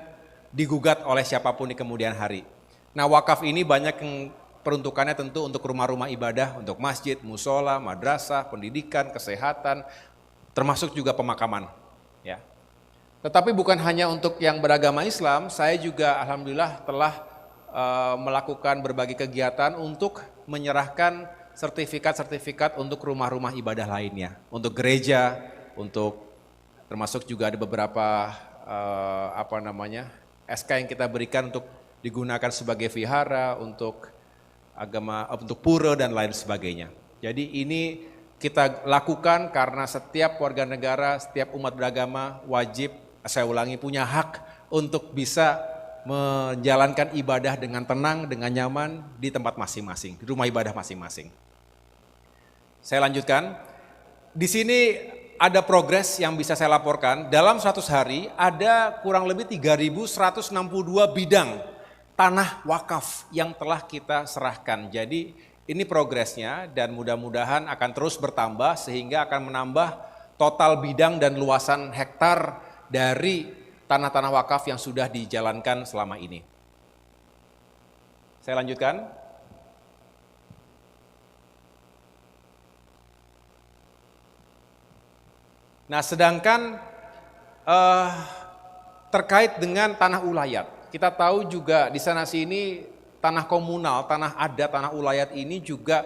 digugat oleh siapapun di kemudian hari. Nah, wakaf ini banyak yang peruntukannya tentu untuk rumah-rumah ibadah, untuk masjid, musola, madrasah, pendidikan, kesehatan, termasuk juga pemakaman. Ya. Tetapi bukan hanya untuk yang beragama Islam, saya juga alhamdulillah telah melakukan berbagai kegiatan untuk menyerahkan sertifikat-sertifikat untuk rumah-rumah ibadah lainnya, untuk gereja, untuk termasuk juga ada beberapa SK yang kita berikan untuk digunakan sebagai vihara, untuk agama, untuk pura dan lain sebagainya. Jadi ini kita lakukan karena setiap warga negara, setiap umat beragama wajib, saya ulangi, punya hak untuk bisa menjalankan ibadah dengan tenang, dengan nyaman di tempat masing-masing, di rumah ibadah masing-masing. Saya lanjutkan. Di sini ada progres yang bisa saya laporkan. Dalam 100 hari ada kurang lebih 3.162 bidang tanah wakaf yang telah kita serahkan. Jadi ini progresnya dan mudah-mudahan akan terus bertambah sehingga akan menambah total bidang dan luasan hektar dari tanah-tanah wakaf yang sudah dijalankan selama ini. Saya lanjutkan. Nah, sedangkan terkait dengan tanah ulayat, kita tahu juga di sana sini tanah komunal, tanah adat, tanah ulayat ini juga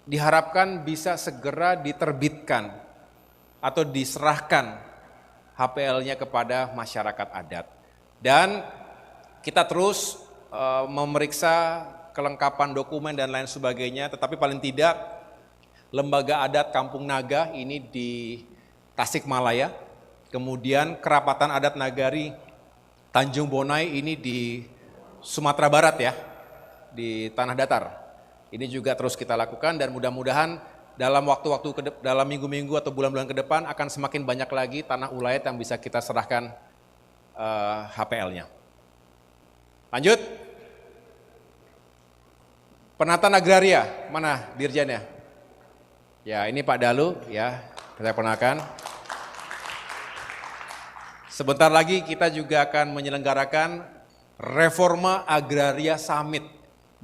diharapkan bisa segera diterbitkan atau diserahkan HPL-nya kepada masyarakat adat. Dan kita terus memeriksa kelengkapan dokumen dan lain sebagainya, tetapi paling tidak Lembaga Adat Kampung Naga ini di Tasikmalaya, kemudian Kerapatan Adat Nagari Tanjung Bonai ini di Sumatera Barat ya, di Tanah Datar. Ini juga terus kita lakukan dan mudah-mudahan dalam waktu-waktu, dalam minggu-minggu atau bulan-bulan ke depan akan semakin banyak lagi tanah ulayat yang bisa kita serahkan HPL-nya. Lanjut. Penataan agraria, mana dirjennya? Ya, ini Pak Dalu ya, saya perkenalkan. Sebentar lagi kita juga akan menyelenggarakan Reforma Agraria Summit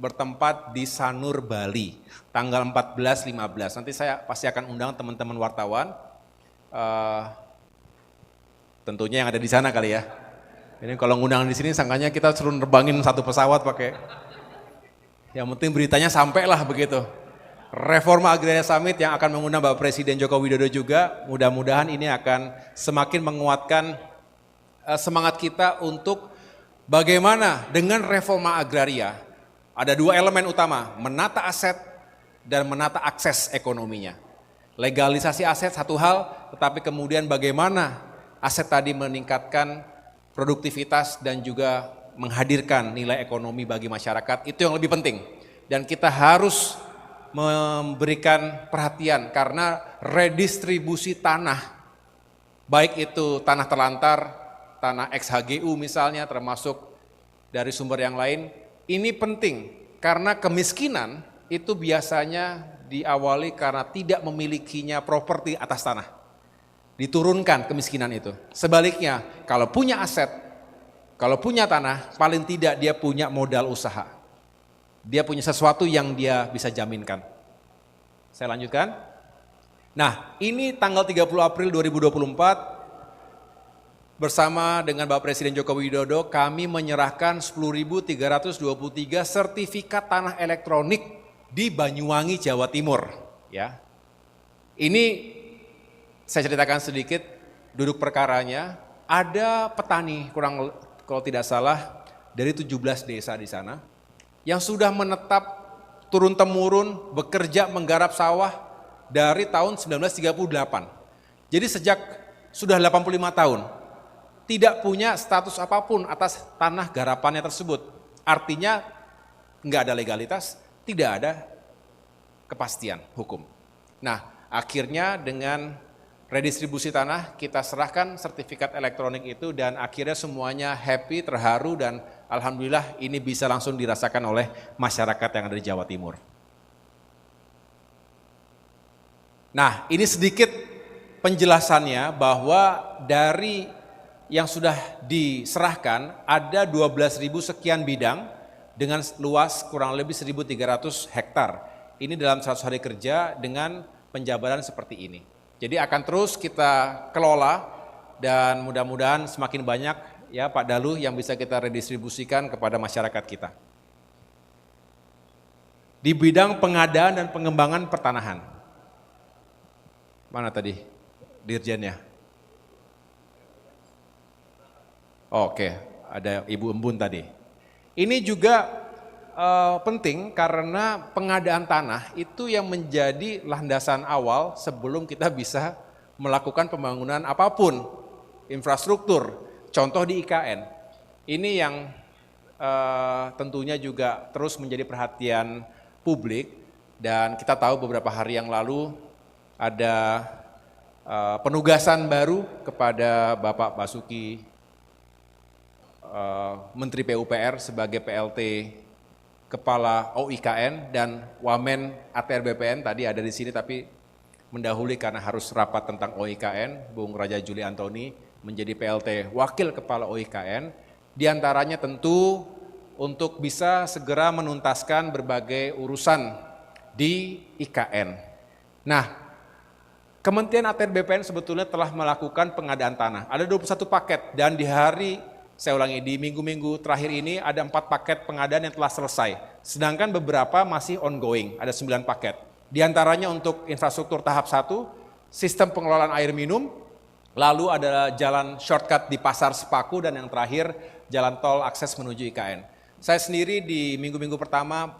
bertempat di Sanur, Bali, tanggal 14-15. Nanti saya pasti akan undang teman-teman wartawan, tentunya yang ada di sana kali ya. Ini kalau ngundang di sini sangkanya kita suruh nerbangin satu pesawat pakai. Yang penting beritanya sampailah begitu. Reforma Agraria Summit yang akan mengundang Bapak Presiden Joko Widodo juga, mudah-mudahan ini akan semakin menguatkan semangat kita untuk bagaimana dengan reforma agraria. Ada dua elemen utama, menata aset dan menata akses ekonominya. Legalisasi aset satu hal, tetapi kemudian bagaimana aset tadi meningkatkan produktivitas dan juga menghadirkan nilai ekonomi bagi masyarakat, itu yang lebih penting. Dan kita harus memberikan perhatian karena redistribusi tanah, baik itu tanah terlantar, tanah ex-HGU misalnya, termasuk dari sumber yang lain, ini penting karena kemiskinan itu biasanya diawali karena tidak memilikinya properti atas tanah. Diturunkan kemiskinan itu. Sebaliknya, kalau punya aset, kalau punya tanah, paling tidak dia punya modal usaha. Dia punya sesuatu yang dia bisa jaminkan. Saya lanjutkan. Nah, ini tanggal 30 April 2024, bersama dengan Bapak Presiden Joko Widodo, kami menyerahkan 10.323 sertifikat tanah elektronik di Banyuwangi, Jawa Timur. Ya, ini saya ceritakan sedikit duduk perkaranya. Ada petani kurang kalau tidak salah dari 17 desa di sana yang sudah menetap turun-temurun bekerja menggarap sawah dari tahun 1938. Jadi sejak sudah 85 tahun. Tidak punya status apapun atas tanah garapannya tersebut. Artinya nggak ada legalitas, tidak ada kepastian hukum. Nah, akhirnya dengan redistribusi tanah, kita serahkan sertifikat elektronik itu dan akhirnya semuanya happy, terharu dan alhamdulillah ini bisa langsung dirasakan oleh masyarakat yang ada di Jawa Timur. Nah, ini sedikit penjelasannya bahwa dari yang sudah diserahkan ada 12.000 sekian bidang dengan luas kurang lebih 1.300 hektar. Ini dalam 100 hari kerja dengan penjabaran seperti ini. Jadi akan terus kita kelola dan mudah-mudahan semakin banyak ya Pak Dalu yang bisa kita redistribusikan kepada masyarakat kita. Di bidang pengadaan dan pengembangan pertanahan. Mana tadi dirjennya? Oke, ada Ibu Embun tadi. Ini juga penting karena pengadaan tanah itu yang menjadi landasan awal sebelum kita bisa melakukan pembangunan apapun, infrastruktur, contoh di IKN. Ini yang tentunya juga terus menjadi perhatian publik dan kita tahu beberapa hari yang lalu ada penugasan baru kepada Bapak Basuki Menteri PUPR sebagai PLT Kepala OIKN dan Wamen ATR BPN tadi ada di sini tapi mendahului karena harus rapat tentang OIKN, Bung Raja Juli Antoni menjadi PLT Wakil Kepala OIKN, diantaranya tentu untuk bisa segera menuntaskan berbagai urusan di IKN. Nah, Kementerian ATR BPN sebetulnya telah melakukan pengadaan tanah, ada 21 paket dan di hari saya ulangi, di minggu-minggu terakhir ini ada 4 paket pengadaan yang telah selesai. Sedangkan beberapa masih ongoing, ada 9 paket. Di antaranya untuk infrastruktur tahap 1, sistem pengelolaan air minum, lalu ada jalan shortcut di Pasar Sepaku, dan yang terakhir jalan tol akses menuju IKN. Saya sendiri di minggu-minggu pertama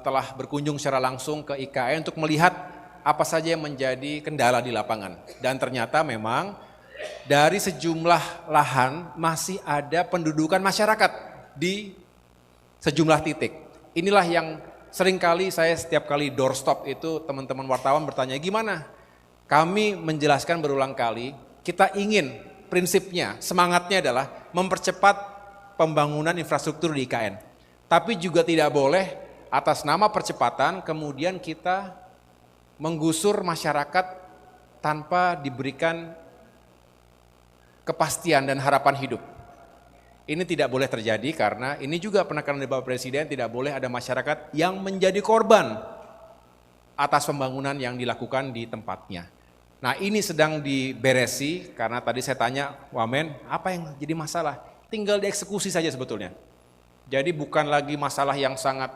telah berkunjung secara langsung ke IKN untuk melihat apa saja yang menjadi kendala di lapangan. Dan ternyata memang dari sejumlah lahan masih ada pendudukan masyarakat di sejumlah titik. Inilah yang seringkali saya setiap kali doorstop itu teman-teman wartawan bertanya gimana? Kami menjelaskan berulang kali, kita ingin prinsipnya, semangatnya adalah mempercepat pembangunan infrastruktur di IKN. Tapi juga tidak boleh atas nama percepatan kemudian kita menggusur masyarakat tanpa diberikan kepastian dan harapan hidup. Ini tidak boleh terjadi karena ini juga penekanan dari Bapak Presiden, tidak boleh ada masyarakat yang menjadi korban atas pembangunan yang dilakukan di tempatnya. Nah, ini sedang diberesi karena tadi saya tanya, Wamen, apa yang jadi masalah? Tinggal dieksekusi saja sebetulnya. Jadi bukan lagi masalah yang sangat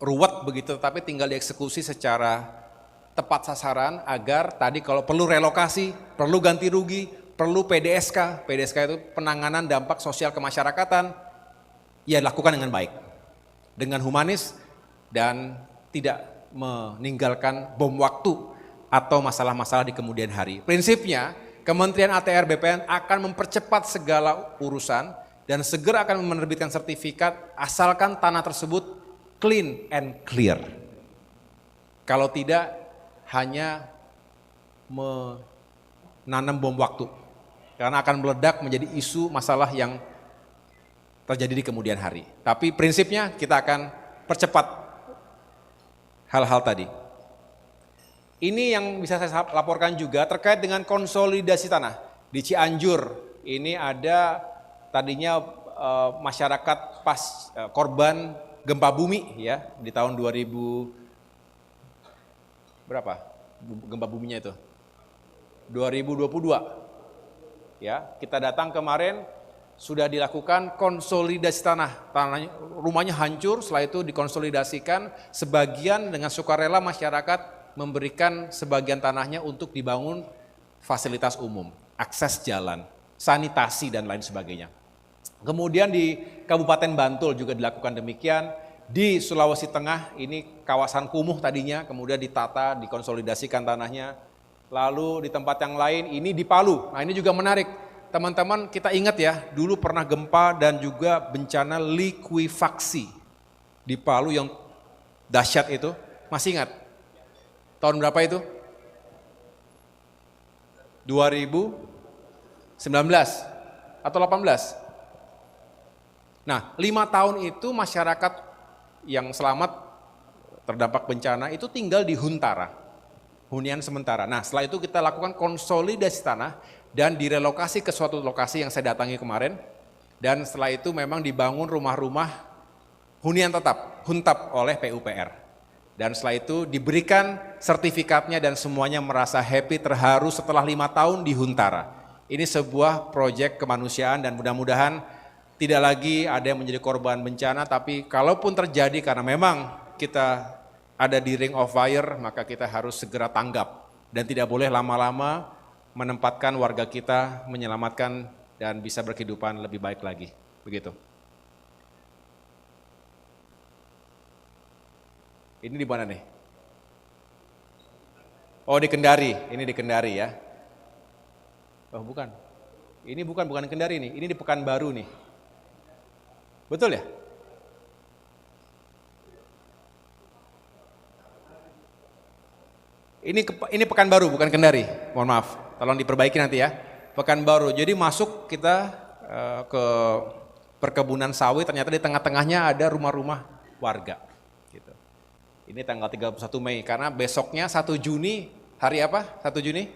ruwet begitu, tapi tinggal dieksekusi secara tepat sasaran agar tadi kalau perlu relokasi, perlu ganti rugi, perlu PDSK. PDSK itu penanganan dampak sosial kemasyarakatan, ya lakukan dengan baik, dengan humanis dan tidak meninggalkan bom waktu atau masalah-masalah di kemudian hari. Prinsipnya Kementerian ATR BPN akan mempercepat segala urusan dan segera akan menerbitkan sertifikat asalkan tanah tersebut clean and clear. Kalau tidak, hanya menanam bom waktu, karena akan meledak menjadi isu masalah yang terjadi di kemudian hari. Tapi prinsipnya kita akan percepat hal-hal tadi. Ini yang bisa saya laporkan juga terkait dengan konsolidasi tanah. Di Cianjur ini ada tadinya masyarakat korban gempa bumi ya di tahun 2000 berapa gempa buminya itu? 2022. Ya, kita datang kemarin sudah dilakukan konsolidasi tanah. Rumahnya hancur, setelah itu dikonsolidasikan, sebagian dengan sukarela masyarakat memberikan sebagian tanahnya untuk dibangun fasilitas umum, akses jalan, sanitasi dan lain sebagainya. Kemudian di Kabupaten Bantul juga dilakukan demikian. Di Sulawesi Tengah ini kawasan kumuh tadinya, kemudian ditata, dikonsolidasikan tanahnya. Lalu di tempat yang lain ini di Palu. Nah ini juga menarik, teman-teman kita ingat ya, dulu pernah gempa dan juga bencana likuifaksi di Palu yang dahsyat itu, masih ingat? Tahun berapa itu? 2019 atau 18? Nah, 5 tahun itu masyarakat yang selamat terdampak bencana itu tinggal di Huntara, hunian sementara. Nah, setelah itu kita lakukan konsolidasi tanah dan direlokasi ke suatu lokasi yang saya datangi kemarin. Dan setelah itu memang dibangun rumah-rumah hunian tetap, huntap oleh PUPR. Dan setelah itu diberikan sertifikatnya dan semuanya merasa happy, terharu setelah 5 tahun di Huntara. Ini sebuah proyek kemanusiaan dan mudah-mudahan tidak lagi ada yang menjadi korban bencana, tapi kalaupun terjadi karena memang kita ada di ring of fire, maka kita harus segera tanggap dan tidak boleh lama-lama menempatkan warga kita, menyelamatkan dan bisa berkehidupan lebih baik lagi. Begitu. Ini di mana nih? Oh, di Kendari. Ini di Kendari ya. Oh, bukan. Ini bukan Kendari nih. Ini di Pekanbaru nih. Betul ya? Ini Pekanbaru, bukan Kendari. Mohon maaf. Tolong diperbaiki nanti ya. Pekanbaru. Jadi masuk kita ke perkebunan sawit, ternyata di tengah-tengahnya ada rumah-rumah warga. Gitu. Ini tanggal 31 Mei, karena besoknya 1 Juni, hari apa? 1 Juni?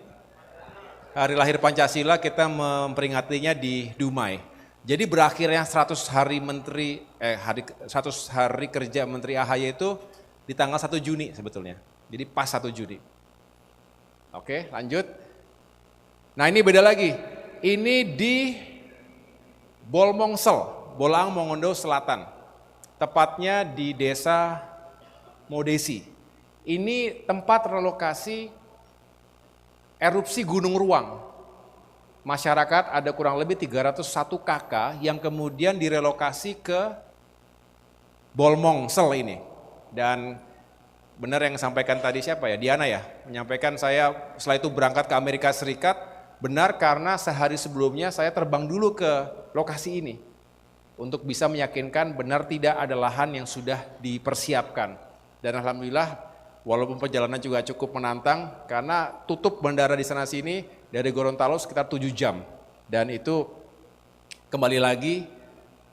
Hari lahir Pancasila, kita memperingatinya di Dumai. Jadi berakhirnya 100 hari 100 hari kerja Menteri AHY itu di tanggal 1 Juni sebetulnya. Jadi pas 1 Juni. Oke, lanjut. Nah, ini beda lagi. Ini di Bolmongsel, Bolang Mongondo Selatan. Tepatnya di Desa Modesi. Ini tempat relokasi erupsi Gunung Ruang. Masyarakat ada kurang lebih 301 KK yang kemudian direlokasi ke Bolmongsel ini. Dan benar yang sampaikan tadi siapa ya? Diana ya, menyampaikan saya setelah itu berangkat ke Amerika Serikat, benar karena sehari sebelumnya saya terbang dulu ke lokasi ini untuk bisa meyakinkan benar tidak ada lahan yang sudah dipersiapkan. Dan alhamdulillah walaupun perjalanan juga cukup menantang karena tutup bandara di sana sini dari Gorontalo sekitar 7 jam. Dan itu kembali lagi,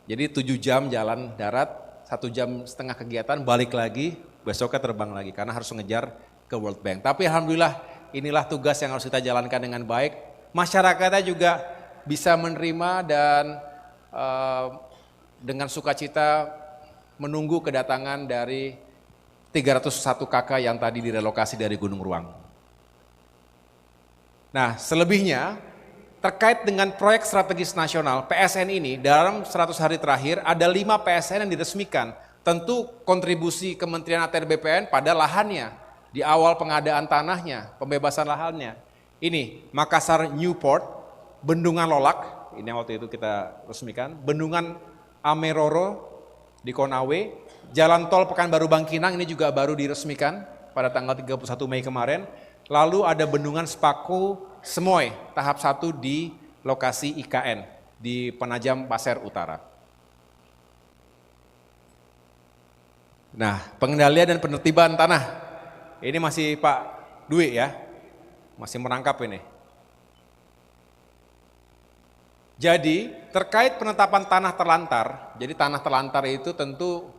jadi 7 jam jalan darat, 1,5 jam kegiatan, balik lagi, besoknya terbang lagi karena harus mengejar ke World Bank. Tapi alhamdulillah inilah tugas yang harus kita jalankan dengan baik. Masyarakatnya juga bisa menerima dan dengan sukacita menunggu kedatangan dari 301 KK yang tadi direlokasi dari Gunung Ruang. Nah, selebihnya terkait dengan proyek strategis nasional PSN ini dalam 100 hari terakhir ada 5 PSN yang diresmikan. Tentu kontribusi Kementerian ATR BPN pada lahannya, di awal pengadaan tanahnya, pembebasan lahannya. Ini Makassar Newport, Bendungan Lolak, ini yang waktu itu kita resmikan, Bendungan Ameroro di Konawe, Jalan Tol Pekanbaru Bangkinang ini juga baru diresmikan pada tanggal 31 Mei kemarin. Lalu ada Bendungan Sepaku Semoy, tahap 1 di lokasi IKN di Penajam Pasir Utara. Nah, pengendalian dan penertiban tanah, ini masih Pak Dwi ya, masih merangkap ini. Jadi terkait penetapan tanah terlantar, jadi tanah terlantar itu tentu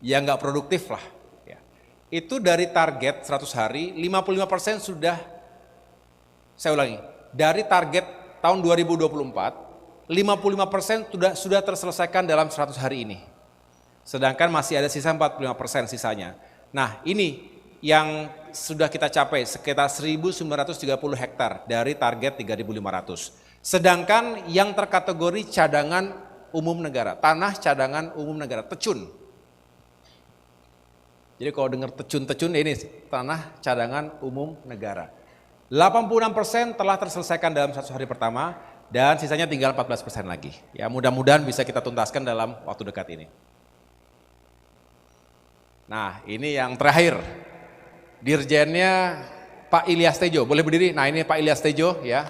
ya nggak produktif lah. Ya. Itu dari target 100 hari, 55% sudah, saya ulangi, dari target tahun 2024, 55% sudah terselesaikan dalam 100 hari ini. Sedangkan masih ada sisa 45% sisanya. Nah ini yang sudah kita capai sekitar 1.930 hektar dari target 3.500. Sedangkan yang terkategori cadangan umum negara, tanah cadangan umum negara, tecun. Jadi kalau dengar tecun-tecun ini tanah cadangan umum negara. 86% telah terselesaikan dalam 100 hari pertama dan sisanya tinggal 14% lagi. Ya mudah-mudahan bisa kita tuntaskan dalam waktu dekat ini. Nah ini yang terakhir, dirjennya Pak Ilyas Tejo, boleh berdiri? Nah ini Pak Ilyas Tejo ya.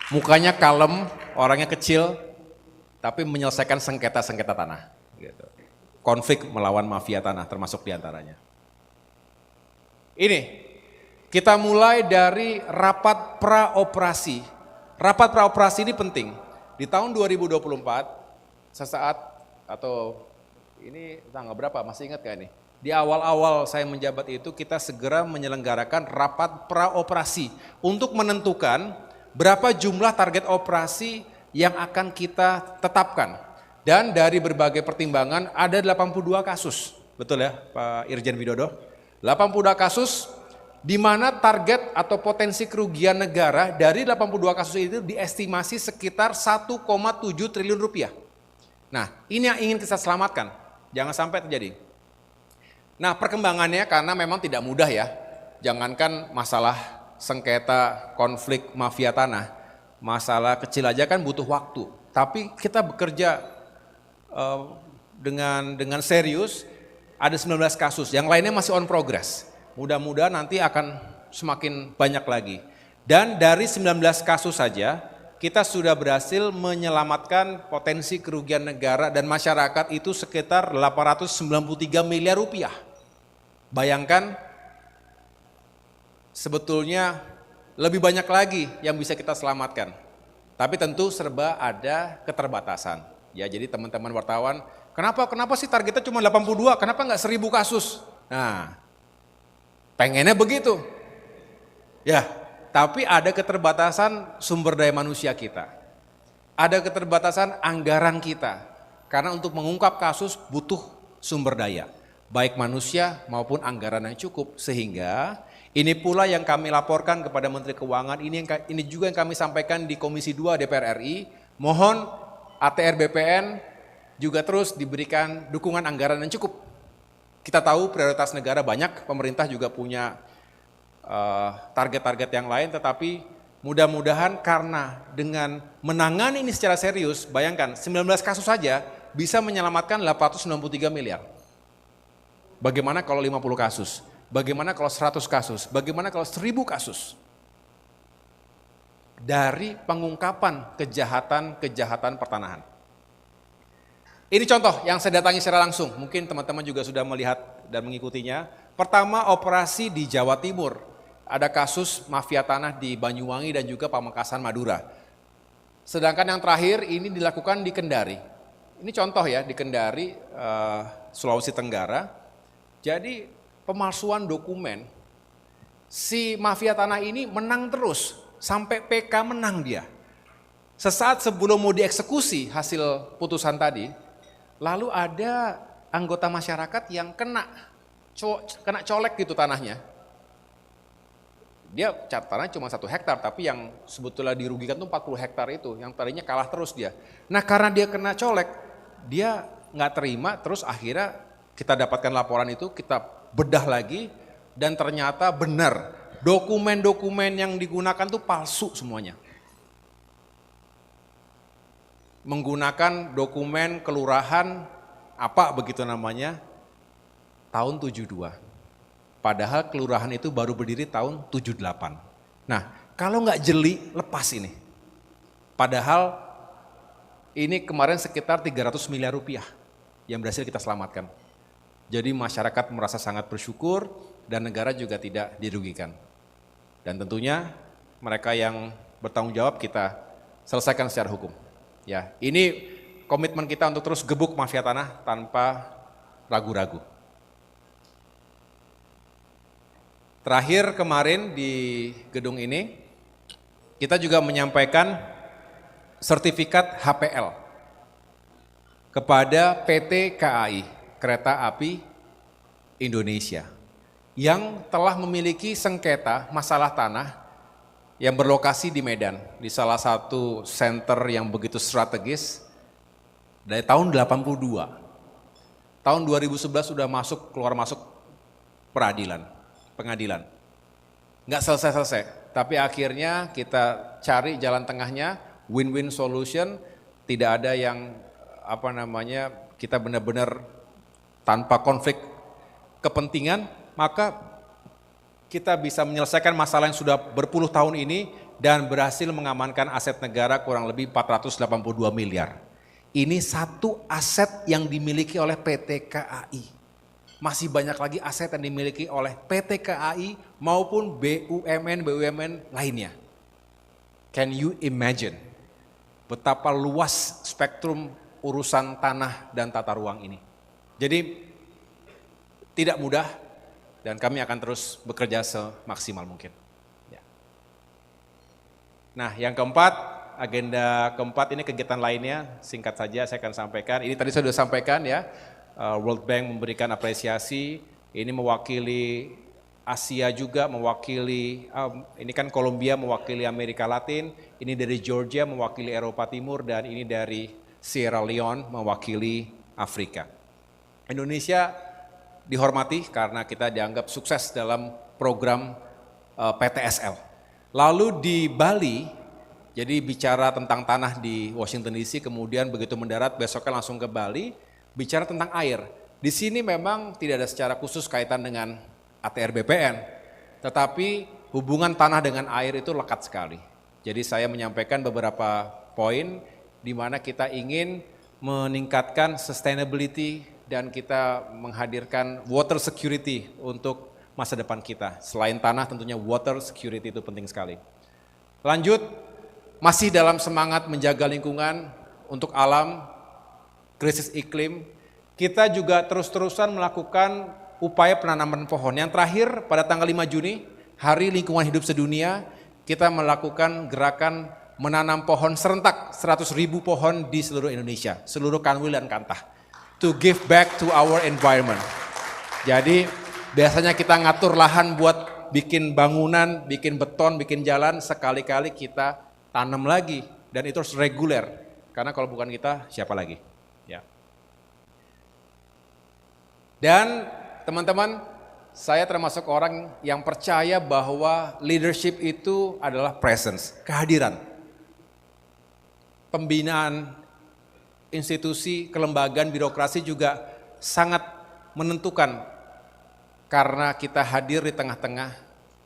Mukanya kalem, orangnya kecil, tapi menyelesaikan sengketa-sengketa tanah. Gitu. Konflik melawan mafia tanah termasuk diantaranya. Ini, kita mulai dari rapat praoperasi. Rapat praoperasi ini penting. Di tahun 2024, sesaat atau ini tanggal berapa, masih ingat gak ini? Di awal-awal saya menjabat itu kita segera menyelenggarakan rapat praoperasi untuk menentukan berapa jumlah target operasi yang akan kita tetapkan. Dan dari berbagai pertimbangan ada 82 kasus. Betul ya Pak Irjen Widodo? 82 kasus di mana target atau potensi kerugian negara dari 82 kasus itu diestimasi sekitar 1,7 triliun rupiah. Nah, ini yang ingin kita selamatkan, jangan sampai terjadi. Nah, perkembangannya karena memang tidak mudah ya, jangankan masalah sengketa konflik mafia tanah, masalah kecil aja kan butuh waktu. Tapi kita bekerja dengan serius. Ada 19 kasus, yang lainnya masih on progress. Mudah-mudahan nanti akan semakin banyak lagi. Dan dari 19 kasus saja, kita sudah berhasil menyelamatkan potensi kerugian negara dan masyarakat itu sekitar 893 miliar rupiah. Bayangkan, sebetulnya lebih banyak lagi yang bisa kita selamatkan. Tapi tentu serba ada keterbatasan. Ya, jadi teman-teman wartawan, Kenapa sih targetnya cuma 82, kenapa nggak 1000 kasus? Nah, pengennya begitu. Ya, tapi ada keterbatasan sumber daya manusia kita. Ada keterbatasan anggaran kita. Karena untuk mengungkap kasus butuh sumber daya. Baik manusia maupun anggaran yang cukup. Sehingga ini pula yang kami laporkan kepada Menteri Keuangan, ini juga yang kami sampaikan di Komisi 2 DPR RI. Mohon ATR BPN juga terus diberikan dukungan anggaran yang cukup. Kita tahu prioritas negara banyak, pemerintah juga punya target-target yang lain, tetapi mudah-mudahan karena dengan menangani ini secara serius, bayangkan 19 kasus saja bisa menyelamatkan 893 miliar. Bagaimana kalau 50 kasus? Bagaimana kalau 100 kasus? Bagaimana kalau 1000 kasus? Dari pengungkapan kejahatan pertanahan. Ini contoh yang saya datangi secara langsung, mungkin teman-teman juga sudah melihat dan mengikutinya. Pertama, operasi di Jawa Timur. Ada kasus mafia tanah di Banyuwangi dan juga Pamekasan, Madura. Sedangkan yang terakhir ini dilakukan di Kendari. Ini contoh ya, di Kendari, Sulawesi Tenggara. Jadi pemalsuan dokumen, si mafia tanah ini menang terus, sampai PK menang dia. Sesaat sebelum mau dieksekusi hasil putusan tadi, lalu ada anggota masyarakat yang kena colek gitu tanahnya. Dia tanahnya cuma 1 hektar, tapi yang sebetulnya dirugikan tuh 40 hektar itu, yang tadinya kalah terus dia. Nah karena dia kena colek, dia nggak terima, terus akhirnya kita dapatkan laporan itu, kita bedah lagi, dan ternyata benar, dokumen-dokumen yang digunakan tuh palsu semuanya. Menggunakan dokumen kelurahan apa begitu namanya tahun 72. Padahal kelurahan itu baru berdiri tahun 78. Nah, kalau nggak jeli lepas ini. Padahal ini kemarin sekitar 300 miliar rupiah yang berhasil kita selamatkan. Jadi masyarakat merasa sangat bersyukur dan negara juga tidak dirugikan. Dan tentunya mereka yang bertanggung jawab kita selesaikan secara hukum. Ya, ini komitmen kita untuk terus gebuk mafia tanah tanpa ragu-ragu. Terakhir kemarin di gedung ini, kita juga menyampaikan sertifikat HPL kepada PT KAI, Kereta Api Indonesia, yang telah memiliki sengketa masalah tanah yang berlokasi di Medan, di salah satu center yang begitu strategis dari tahun 82. Tahun 2011 sudah keluar masuk pengadilan. Nggak selesai-selesai, tapi akhirnya kita cari jalan tengahnya, win-win solution, tidak ada yang kita benar-benar tanpa konflik kepentingan, maka kita bisa menyelesaikan masalah yang sudah berpuluh tahun ini dan berhasil mengamankan aset negara kurang lebih 482 miliar. Ini satu aset yang dimiliki oleh PT KAI. masih banyak lagi aset yang dimiliki oleh PT KAI maupun BUMN lainnya. Can you imagine betapa luas spektrum urusan tanah dan tata ruang ini? Jadi tidak mudah dan kami akan terus bekerja semaksimal mungkin. Ya. Nah, yang keempat, agenda keempat ini kegiatan lainnya, singkat saja saya akan sampaikan. Ini tadi saya sudah sampaikan ya, World Bank memberikan apresiasi, ini mewakili Asia juga, mewakili, ini kan Kolombia mewakili Amerika Latin, ini dari Georgia mewakili Eropa Timur, dan ini dari Sierra Leone mewakili Afrika. Indonesia dihormati karena kita dianggap sukses dalam program PTSL. Lalu di Bali, jadi bicara tentang tanah di Washington DC, kemudian begitu mendarat besoknya langsung ke Bali, bicara tentang air. Di sini memang tidak ada secara khusus kaitan dengan ATR BPN, tetapi hubungan tanah dengan air itu lekat sekali. Jadi saya menyampaikan beberapa poin di mana kita ingin meningkatkan sustainability dan kita menghadirkan water security untuk masa depan kita. Selain tanah tentunya water security itu penting sekali. Lanjut, masih dalam semangat menjaga lingkungan untuk alam, krisis iklim, kita juga terus-terusan melakukan upaya penanaman pohon. Yang terakhir pada tanggal 5 Juni, Hari Lingkungan Hidup Sedunia, kita melakukan gerakan menanam pohon serentak 100.000 pohon di seluruh Indonesia, seluruh kanwil dan kantah, to give back to our environment. Jadi biasanya kita ngatur lahan buat bikin bangunan, bikin beton, bikin jalan, sekali-kali kita tanam lagi, dan itu harus reguler, karena kalau bukan kita siapa lagi? Ya. Dan teman-teman, saya termasuk orang yang percaya bahwa leadership itu adalah presence, kehadiran. Pembinaan institusi, kelembagaan, birokrasi juga sangat menentukan karena kita hadir di tengah-tengah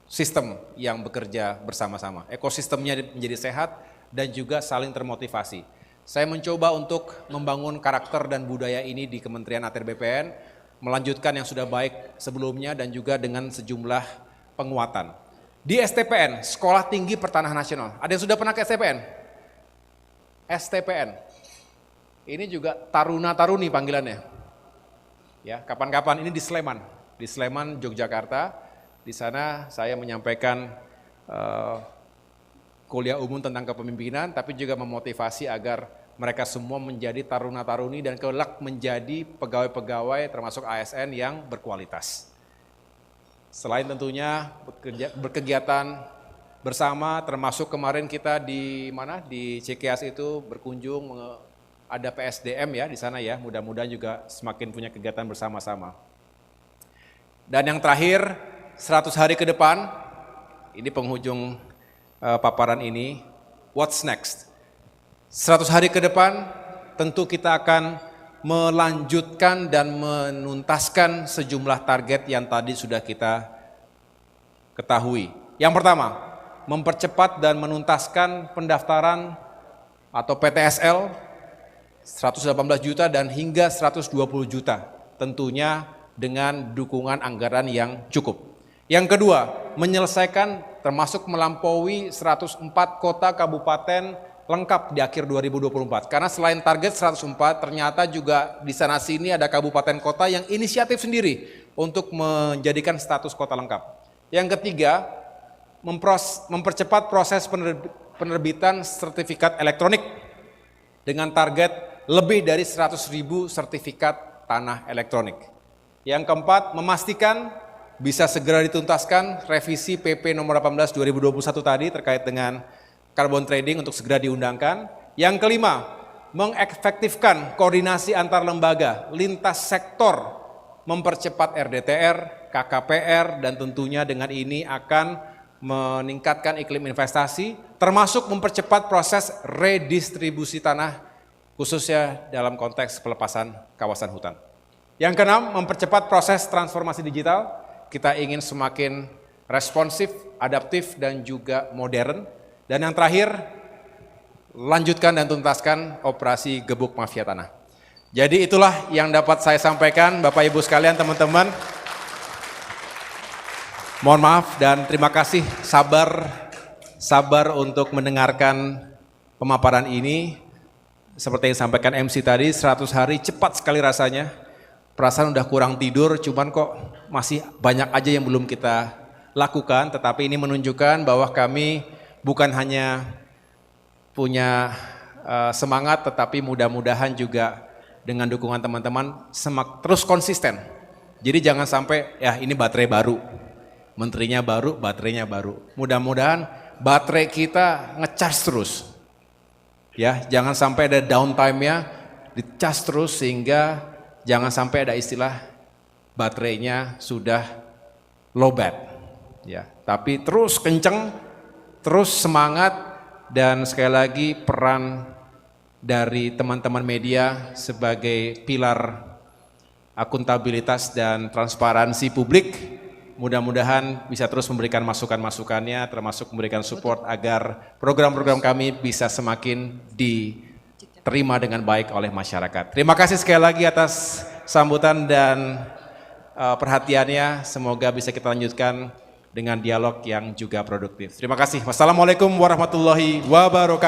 sistem yang bekerja bersama-sama. Ekosistemnya menjadi sehat dan juga saling termotivasi. Saya mencoba untuk membangun karakter dan budaya ini di Kementerian ATR BPN, melanjutkan yang sudah baik sebelumnya dan juga dengan sejumlah penguatan. Di STPN, Sekolah Tinggi Pertanahan Nasional. Ada yang sudah pernah ke STPN? STPN. Ini juga taruna-taruni panggilannya. Ya, kapan-kapan ini di Sleman, Yogyakarta. Di sana saya menyampaikan kuliah umum tentang kepemimpinan, tapi juga memotivasi agar mereka semua menjadi taruna-taruni dan kelak menjadi pegawai-pegawai termasuk ASN yang berkualitas. Selain tentunya berkegiatan bersama, termasuk kemarin kita di Cikeas itu berkunjung, ada PSDM ya di sana ya, mudah-mudahan juga semakin punya kegiatan bersama-sama. Dan yang terakhir, 100 hari ke depan, ini penghujung paparan ini, what's next? 100 hari ke depan tentu kita akan melanjutkan dan menuntaskan sejumlah target yang tadi sudah kita ketahui. Yang pertama, mempercepat dan menuntaskan pendaftaran atau PTSL 118 juta dan hingga 120 juta, tentunya dengan dukungan anggaran yang cukup. Yang kedua, menyelesaikan termasuk melampaui 104 kota kabupaten lengkap di akhir 2024. Karena selain target 104, ternyata juga di sana sini ada kabupaten kota yang inisiatif sendiri untuk menjadikan status kota lengkap. Yang ketiga, mempercepat proses penerbitan sertifikat elektronik dengan target lebih dari 100.000 sertifikat tanah elektronik. Yang keempat, memastikan bisa segera dituntaskan revisi PP nomor 18 2021 tadi terkait dengan carbon trading untuk segera diundangkan. Yang kelima, mengefektifkan koordinasi antar lembaga, lintas sektor, mempercepat RDTR, KKPR, dan tentunya dengan ini akan meningkatkan iklim investasi, termasuk mempercepat proses redistribusi tanah, khususnya dalam konteks pelepasan kawasan hutan. Yang keenam, mempercepat proses transformasi digital. Kita ingin semakin responsif, adaptif, dan juga modern. Dan yang terakhir, lanjutkan dan tuntaskan operasi gebuk mafia tanah. Jadi itulah yang dapat saya sampaikan Bapak Ibu sekalian, teman-teman. Mohon maaf dan terima kasih, sabar untuk mendengarkan pemaparan ini. Seperti yang disampaikan MC tadi, 100 hari cepat sekali rasanya. Perasaan udah kurang tidur, cuman kok masih banyak aja yang belum kita lakukan. Tetapi ini menunjukkan bahwa kami bukan hanya punya semangat, tetapi mudah-mudahan juga dengan dukungan teman-teman terus konsisten. Jadi jangan sampai ya ini baterai baru, menterinya baru, baterainya baru. Mudah-mudahan baterai kita ngecas terus. Ya, jangan sampai ada downtime-nya, dicas terus sehingga jangan sampai ada istilah baterainya sudah lowbat. Ya, tapi terus kenceng, terus semangat, dan sekali lagi peran dari teman-teman media sebagai pilar akuntabilitas dan transparansi publik. Mudah-mudahan bisa terus memberikan masukan-masukannya, termasuk memberikan support agar program-program kami bisa semakin diterima dengan baik oleh masyarakat. Terima kasih sekali lagi atas sambutan dan perhatiannya. Semoga bisa kita lanjutkan dengan dialog yang juga produktif. Terima kasih. Wassalamualaikum warahmatullahi wabarakatuh.